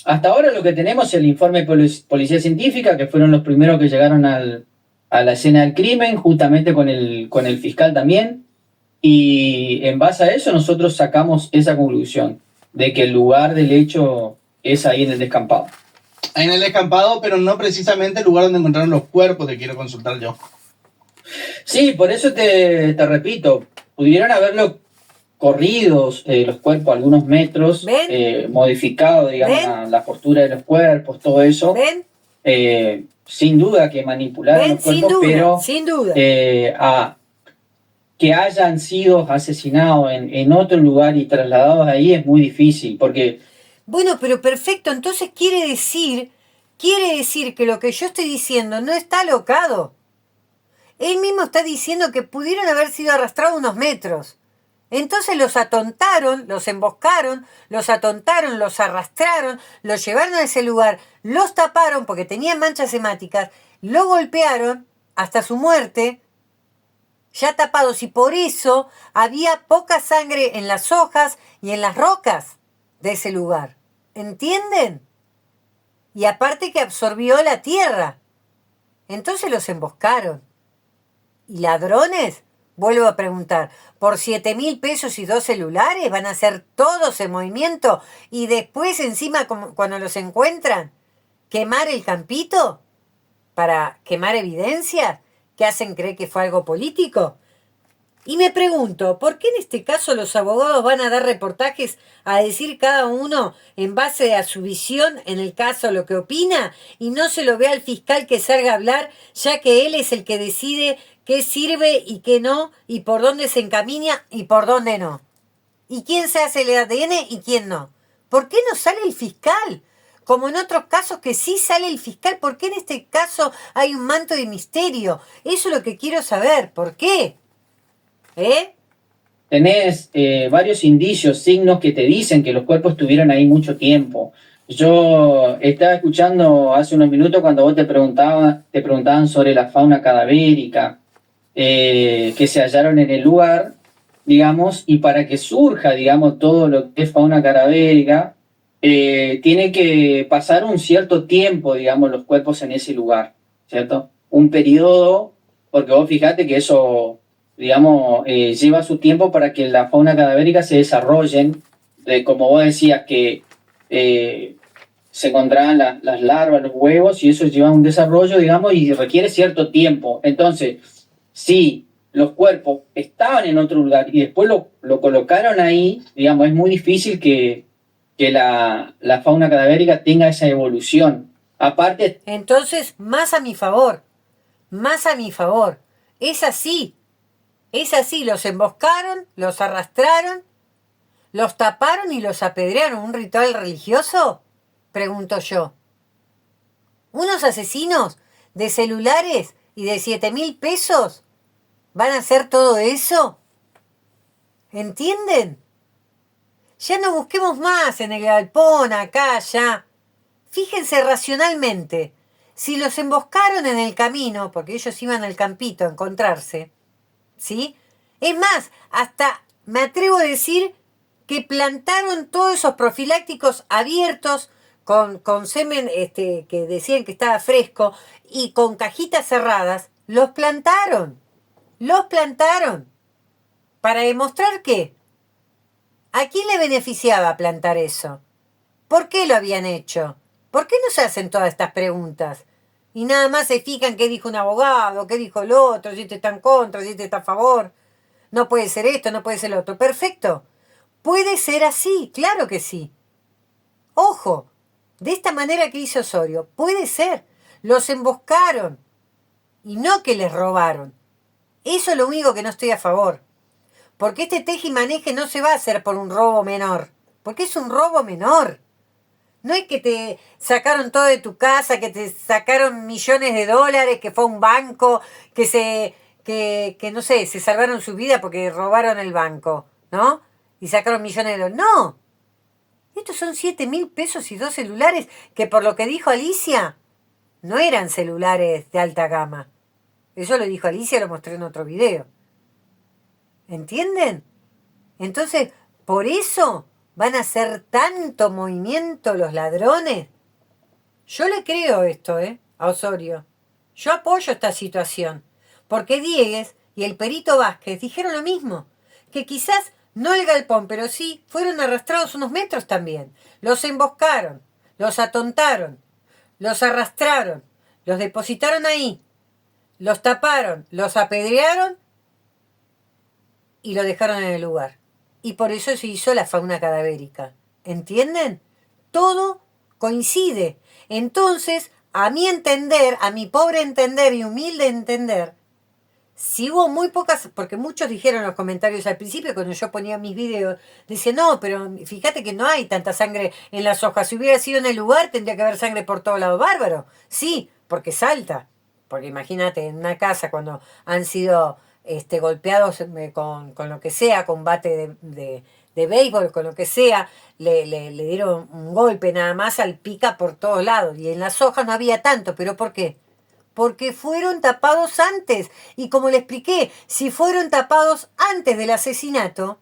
hasta ahora lo que tenemos es el informe de policía científica, que fueron los primeros que llegaron a la escena del crimen, juntamente con el fiscal también, y en base a eso nosotros sacamos esa conclusión, de que el lugar del hecho es ahí en el descampado. Ahí en el descampado, pero no precisamente el lugar donde encontraron los cuerpos, te quiero consultar yo. Sí, por eso te repito, pudieron haberlo corridos los cuerpos algunos metros, modificado, digamos, la postura de los cuerpos, todo eso. Sin duda que manipularon los cuerpos, pero sin duda. Que hayan sido asesinados en otro lugar y trasladados ahí es muy difícil, porque... Bueno, pero perfecto, entonces quiere decir que lo que yo estoy diciendo no está alocado. Él mismo está diciendo que pudieron haber sido arrastrados unos metros. Entonces los atontaron, los emboscaron, los atontaron, los arrastraron, los llevaron a ese lugar, los taparon porque tenían manchas hemáticas, lo golpearon hasta su muerte, ya tapados, y por eso había poca sangre en las hojas y en las rocas de ese lugar. ¿Entienden? Y aparte que absorbió la tierra. Entonces los emboscaron. ¿Y ladrones? Vuelvo a preguntar, ¿por 7.000 pesos y 2 celulares van a hacer todos en movimiento y después encima cuando los encuentran, quemar el campito para quemar evidencias que hacen creer que fue algo político? Y me pregunto, ¿por qué en este caso los abogados van a dar reportajes a decir cada uno en base a su visión, en el caso lo que opina, y no se lo ve al fiscal que salga a hablar, ya que él es el que decide qué sirve y qué no, y por dónde se encamina y por dónde no? ¿Y quién se hace el ADN y quién no? ¿Por qué no sale el fiscal? Como en otros casos que sí sale el fiscal, ¿por qué en este caso hay un manto de misterio? Eso es lo que quiero saber, ¿por qué? Tenés varios indicios, signos que te dicen que los cuerpos estuvieron ahí mucho tiempo. Yo estaba escuchando hace unos minutos cuando vos te preguntaban sobre la fauna cadavérica que se hallaron en el lugar, digamos, y para que surja, digamos, todo lo que es fauna cadavérica, tiene que pasar un cierto tiempo, digamos, los cuerpos en ese lugar, ¿cierto? Un periodo, porque vos fijate que eso, digamos, lleva su tiempo para que la fauna cadavérica se desarrollen, como vos decías, que se encontraban las larvas, los huevos, y eso lleva un desarrollo, digamos, y requiere cierto tiempo. Entonces, si los cuerpos estaban en otro lugar y después lo colocaron ahí, digamos, es muy difícil que la fauna cadavérica tenga esa evolución. Aparte... Entonces, más a mi favor. Es así, los emboscaron, los arrastraron, los taparon y los apedrearon. ¿Un ritual religioso? Pregunto yo. ¿Unos asesinos de celulares y de 7.000 pesos van a hacer todo eso? ¿Entienden? Ya no busquemos más en el galpón, acá, allá. Fíjense racionalmente. Si los emboscaron en el camino, porque ellos iban al campito a encontrarse, ¿sí? Es más, hasta me atrevo a decir que plantaron todos esos profilácticos abiertos con semen que decían que estaba fresco y con cajitas cerradas. Los plantaron. ¿Para demostrar qué? ¿A quién le beneficiaba plantar eso? ¿Por qué lo habían hecho? ¿Por qué no se hacen todas estas preguntas? Y nada más se fijan qué dijo un abogado, qué dijo el otro, si este está en contra, si este está a favor. No puede ser esto, no puede ser lo otro. Perfecto. Puede ser así, claro que sí. Ojo, de esta manera que hizo Osorio, puede ser. Los emboscaron. Y no que les robaron. Eso es lo único que no estoy a favor. Porque este teje y maneje no se va a hacer por un robo menor. Porque es un robo menor. No es que te sacaron todo de tu casa, que te sacaron millones de dólares, que fue un banco, que no sé, se salvaron su vida porque robaron el banco, ¿no? y sacaron millones de dólares. No, estos son 7.000 pesos y 2 celulares que por lo que dijo Alicia, no eran celulares de alta gama. Eso lo dijo Alicia, lo mostré en otro video. ¿Entienden? Entonces, por eso van a hacer tanto movimiento los ladrones. Yo le creo esto, a Osorio. Yo apoyo esta situación. Porque Diegues y el perito Vázquez dijeron lo mismo. Que quizás no el galpón, pero sí fueron arrastrados unos metros también. Los emboscaron, los atontaron, los arrastraron, los depositaron ahí, los taparon, los apedrearon y lo dejaron en el lugar. Y por eso se hizo la fauna cadavérica. ¿Entienden? Todo coincide. Entonces, a mi entender, a mi pobre entender y humilde entender, si hubo muy pocas, porque muchos dijeron en los comentarios al principio, cuando yo ponía mis videos, decían, no, pero fíjate que no hay tanta sangre en las hojas. Si hubiera sido en el lugar, tendría que haber sangre por todos lados. Bárbaro. Sí, porque salta. Porque imagínate, en una casa, cuando han sido golpeados con lo que sea, con bate de béisbol, con lo que sea, le dieron un golpe nada más, salpica por todos lados. Y en las hojas no había tanto. ¿Pero por qué? Porque fueron tapados antes. Y como le expliqué, si fueron tapados antes del asesinato,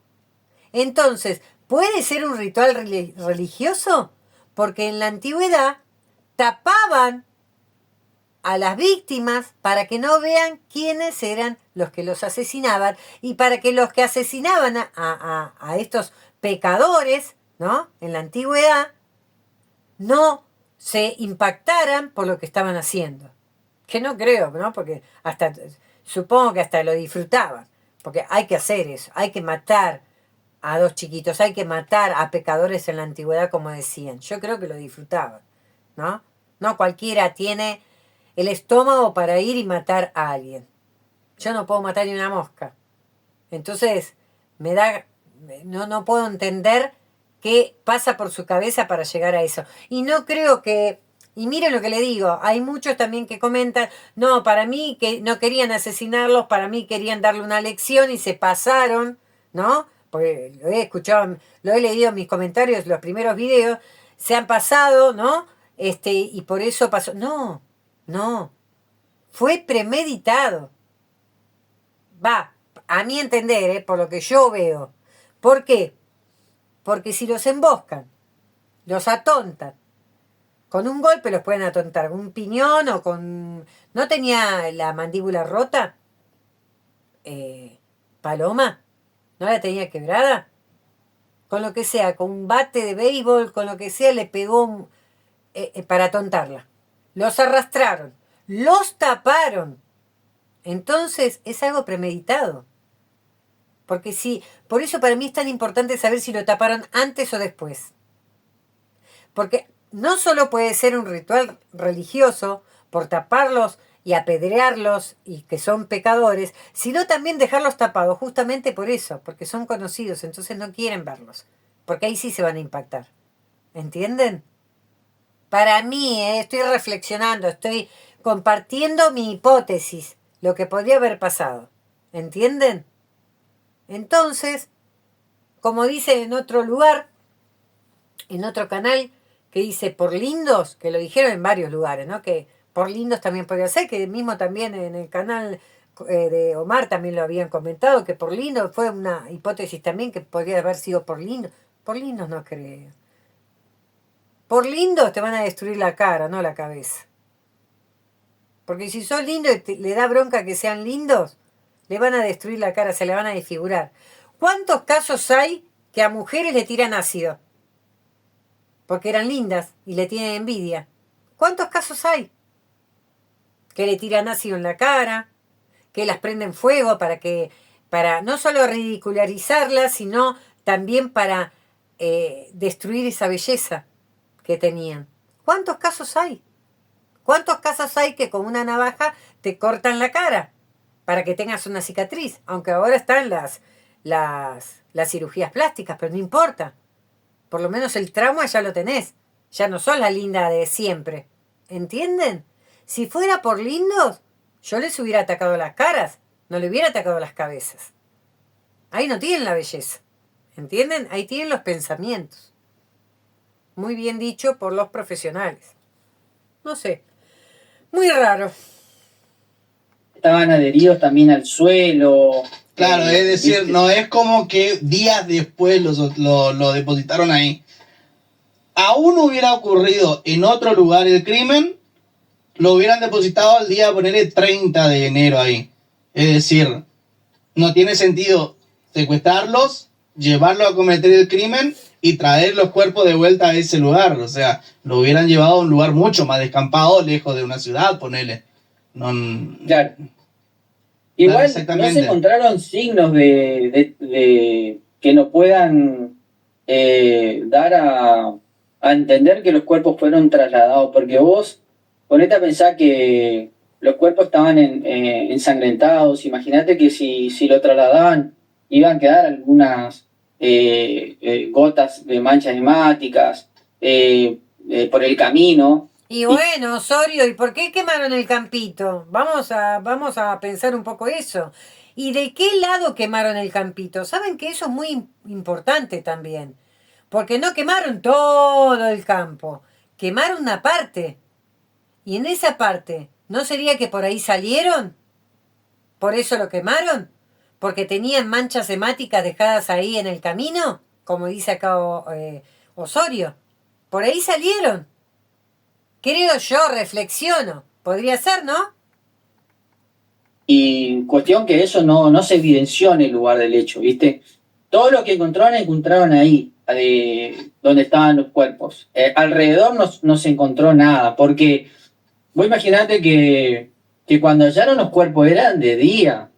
entonces, ¿puede ser un ritual religioso? Porque en la antigüedad tapaban a las víctimas para que no vean quiénes eran los que los asesinaban y para que los que asesinaban a estos pecadores, ¿no? En la antigüedad, no se impactaran por lo que estaban haciendo. Que no creo, ¿no? Porque supongo que hasta lo disfrutaban. Porque hay que hacer eso, hay que matar a 2 chiquitos, hay que matar a pecadores en la antigüedad, como decían. Yo creo que lo disfrutaban, ¿no? No cualquiera tiene el estómago para ir y matar a alguien. Yo no puedo matar ni una mosca. Entonces, no puedo entender qué pasa por su cabeza para llegar a eso. Y no creo que, y miren lo que le digo, hay muchos también que comentan, no, para mí que no querían asesinarlos, para mí querían darle una lección y se pasaron, ¿no? Porque lo he escuchado, lo he leído en mis comentarios, los primeros videos, se han pasado, ¿no? Y por eso pasó. No, fue premeditado. Va, a mi entender, por lo que yo veo. ¿Por qué? Porque si los emboscan, los atontan, con un golpe los pueden atontar, con un piñón o con... ¿No tenía la mandíbula rota? Paloma, ¿no la tenía quebrada? Con lo que sea, con un bate de béisbol, con lo que sea, le pegó para atontarla. Los arrastraron, los taparon. Entonces es algo premeditado. Porque sí, por eso para mí es tan importante saber si lo taparon antes o después. Porque no solo puede ser un ritual religioso por taparlos y apedrearlos y que son pecadores, sino también dejarlos tapados justamente por eso, porque son conocidos, entonces no quieren verlos. Porque ahí sí se van a impactar. ¿Entienden? Para mí, estoy reflexionando, estoy compartiendo mi hipótesis, lo que podría haber pasado. ¿Entienden? Entonces, como dice en otro lugar, en otro canal, que dice por lindos, que lo dijeron en varios lugares, ¿no? Que por lindos también podría ser, que mismo también en el canal de Omar también lo habían comentado, que por lindos fue una hipótesis también que podría haber sido por lindos. Por lindos no creo. Por lindos te van a destruir la cara, no la cabeza. Porque si sos lindo y le da bronca que sean lindos, le van a destruir la cara, se le van a desfigurar. ¿Cuántos casos hay que a mujeres le tiran ácido? Porque eran lindas y le tienen envidia. ¿Cuántos casos hay? Que le tiran ácido en la cara, que las prenden fuego para no solo ridicularizarlas, sino también para destruir esa belleza que tenían. ¿Cuántos casos hay? ¿Cuántos casos hay que con una navaja te cortan la cara para que tengas una cicatriz? Aunque ahora están las cirugías plásticas, pero no importa. Por lo menos el trauma ya lo tenés. Ya no sos la linda de siempre. ¿Entienden? Si fuera por lindos, yo les hubiera atacado las caras, no le hubiera atacado las cabezas. Ahí no tienen la belleza. ¿Entienden? Ahí tienen los pensamientos. Muy bien dicho por los profesionales. No sé. Muy raro. Estaban adheridos también al suelo. Claro, es decir, ¿viste? no es como que días después lo depositaron ahí. Aún hubiera ocurrido en otro lugar el crimen, lo hubieran depositado al día, ponerle 30 de enero ahí. Es decir, no tiene sentido secuestrarlos, llevarlos a cometer el crimen y traer los cuerpos de vuelta a ese lugar. O sea, lo hubieran llevado a un lugar mucho más descampado, lejos de una ciudad, ponele. No, Claro. claro, Igual no se exactamente. encontraron signos de que nos puedan dar a entender que los cuerpos fueron trasladados, porque vos ponete a pensar que los cuerpos estaban ensangrentados. Imagínate que si lo trasladaban iban a quedar algunas gotas de manchas hemáticas por el camino. Y bueno, Osorio, ¿y por qué quemaron el campito? Vamos a pensar un poco eso. ¿Y de qué lado quemaron el campito? Saben que eso es muy importante también. Porque no quemaron todo el campo, quemaron una parte. Y en esa parte, ¿no sería que por ahí salieron? ¿Por eso lo quemaron? ¿Porque tenían manchas hemáticas dejadas ahí en el camino? Como dice acá Osorio. Por ahí salieron. Creo yo, reflexiono. Podría ser, ¿no? Y cuestión que eso no se evidenció en el lugar del hecho, ¿viste? Todo lo que encontraron ahí, donde estaban los cuerpos. Alrededor no se encontró nada, porque vos imaginate que cuando hallaron los cuerpos eran de día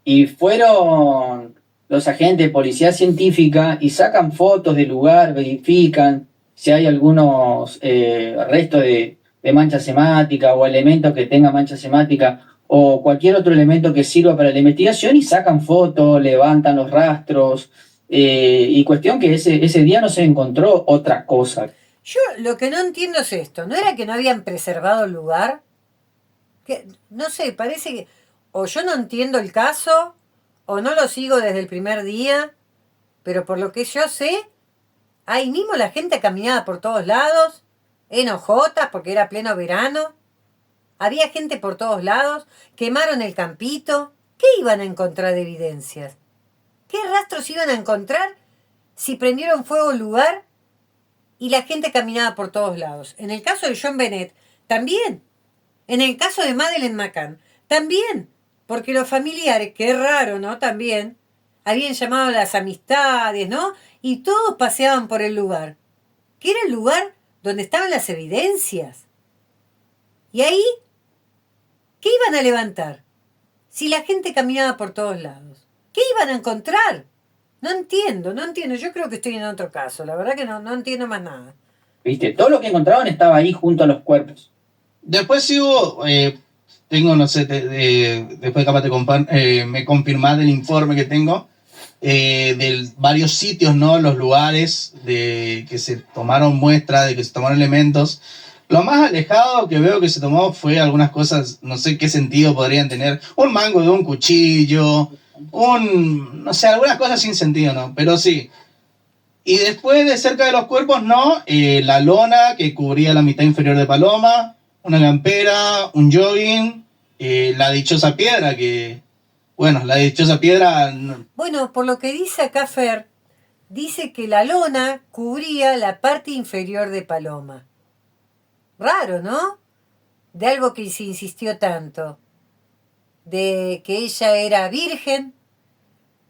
y fueron los agentes de policía científica y sacan fotos del lugar, verifican si hay algunos restos de mancha semática o elementos que tengan mancha semática o cualquier otro elemento que sirva para la investigación y sacan fotos, levantan los rastros y cuestión que ese día no se encontró otra cosa. Yo lo que no entiendo es esto. ¿No era que no habían preservado el lugar? Que, no sé, parece que o yo no entiendo el caso o no lo sigo desde el primer día, pero por lo que yo sé, ahí mismo la gente caminaba por todos lados, en hojotas porque era pleno verano. Había gente por todos lados, quemaron el campito. ¿Qué iban a encontrar de evidencias? ¿Qué rastros iban a encontrar si prendieron fuego el lugar y la gente caminaba por todos lados? En el caso de John Bennett, también. En el caso de Madeleine McCann, también. Porque los familiares, que es raro, ¿no? También, habían llamado a las amistades, ¿no? Y todos paseaban por el lugar, que era el lugar donde estaban las evidencias. Y ahí, ¿qué iban a levantar? Si la gente caminaba por todos lados. ¿Qué iban a encontrar? No entiendo. Yo creo que estoy en otro caso. La verdad que no entiendo más nada. ¿Viste? Todo lo que encontraban estaba ahí junto a los cuerpos. Después sí hubo, tengo, no sé, después capaz me confirmás del informe que tengo, de varios sitios, ¿no? Los lugares de que se tomaron muestras, de que se tomaron elementos. Lo más alejado que veo que se tomó fue algunas cosas, no sé qué sentido podrían tener. Un mango de un cuchillo, no sé, algunas cosas sin sentido, ¿no? Pero sí. Y después de cerca de los cuerpos, ¿no? La lona que cubría la mitad inferior de Paloma, una campera, un jogging, la dichosa piedra que... Bueno, la dichosa piedra... Bueno, por lo que dice acá Fer, dice que la lona cubría la parte inferior de Paloma. Raro, ¿no? De algo que se insistió tanto. De que ella era virgen,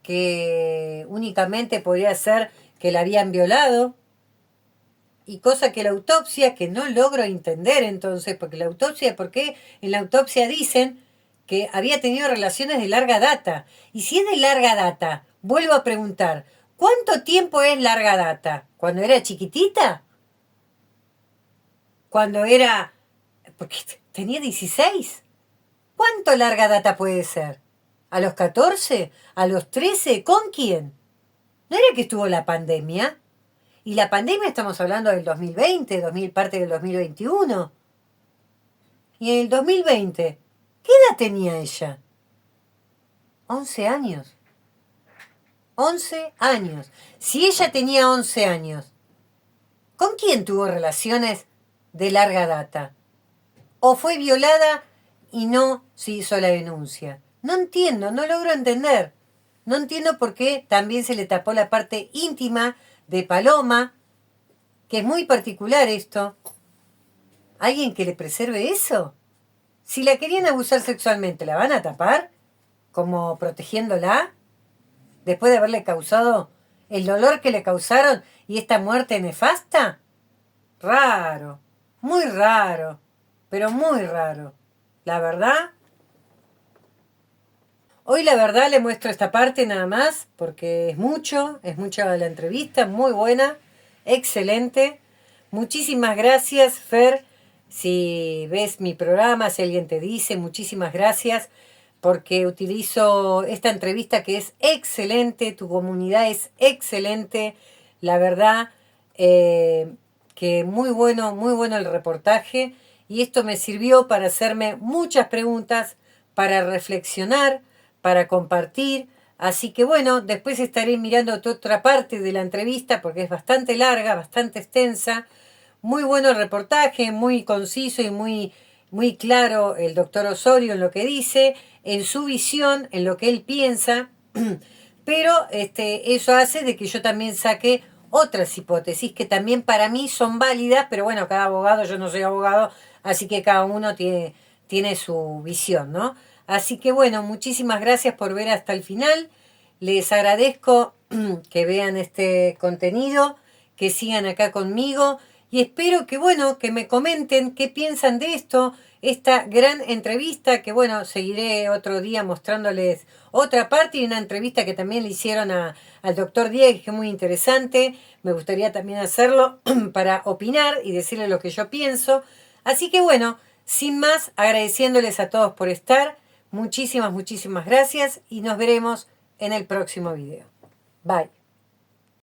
que únicamente podría ser que la habían violado. Y cosa que la autopsia, que no logro entender entonces, porque la autopsia, ¿por qué en la autopsia dicen que había tenido relaciones de larga data? Y si es de larga data, vuelvo a preguntar, ¿cuánto tiempo es larga data? ¿Cuando era chiquitita? ¿Cuando era... porque tenía 16? ¿Cuánto larga data puede ser? ¿A los 14? ¿A los 13? ¿Con quién? ¿No era que estuvo la pandemia? Y la pandemia estamos hablando del 2020, parte del 2021. Y en el 2020, ¿qué edad tenía ella? 11 años. 11 años. Si ella tenía 11 años, ¿con quién tuvo relaciones de larga data? ¿O fue violada y no se hizo la denuncia? No entiendo, no logro entender. No entiendo por qué también se le tapó la parte íntima de Paloma, que es muy particular esto. ¿Alguien que le preserve eso? Si la querían abusar sexualmente, ¿la van a tapar? ¿Como protegiéndola? Después de haberle causado el dolor que le causaron y esta muerte nefasta. Raro, muy raro, pero muy raro. La verdad. Hoy la verdad le muestro esta parte nada más, porque es mucha la entrevista, muy buena, excelente. Muchísimas gracias, Fer. Si ves mi programa, si alguien te dice, muchísimas gracias, porque utilizo esta entrevista que es excelente, tu comunidad es excelente, la verdad, que muy bueno el reportaje, y esto me sirvió para hacerme muchas preguntas, para reflexionar, para compartir. Así que bueno, después estaré mirando otra parte de la entrevista porque es bastante larga, bastante extensa. Muy bueno el reportaje, muy conciso y muy claro el doctor Osorio en lo que dice, en su visión, en lo que él piensa. Pero eso hace de que yo también saque otras hipótesis que también para mí son válidas, pero bueno, cada abogado, yo no soy abogado, así que cada uno tiene su visión, ¿no? Así que bueno, muchísimas gracias por ver hasta el final. Les agradezco que vean este contenido, que sigan acá conmigo y espero que bueno, que me comenten qué piensan de esto, esta gran entrevista que bueno, seguiré otro día mostrándoles otra parte y una entrevista que también le hicieron al doctor Diego, que es muy interesante. Me gustaría también hacerlo para opinar y decirle lo que yo pienso. Así que bueno, sin más, agradeciéndoles a todos por estar. Muchísimas gracias y nos veremos en el próximo video. Bye.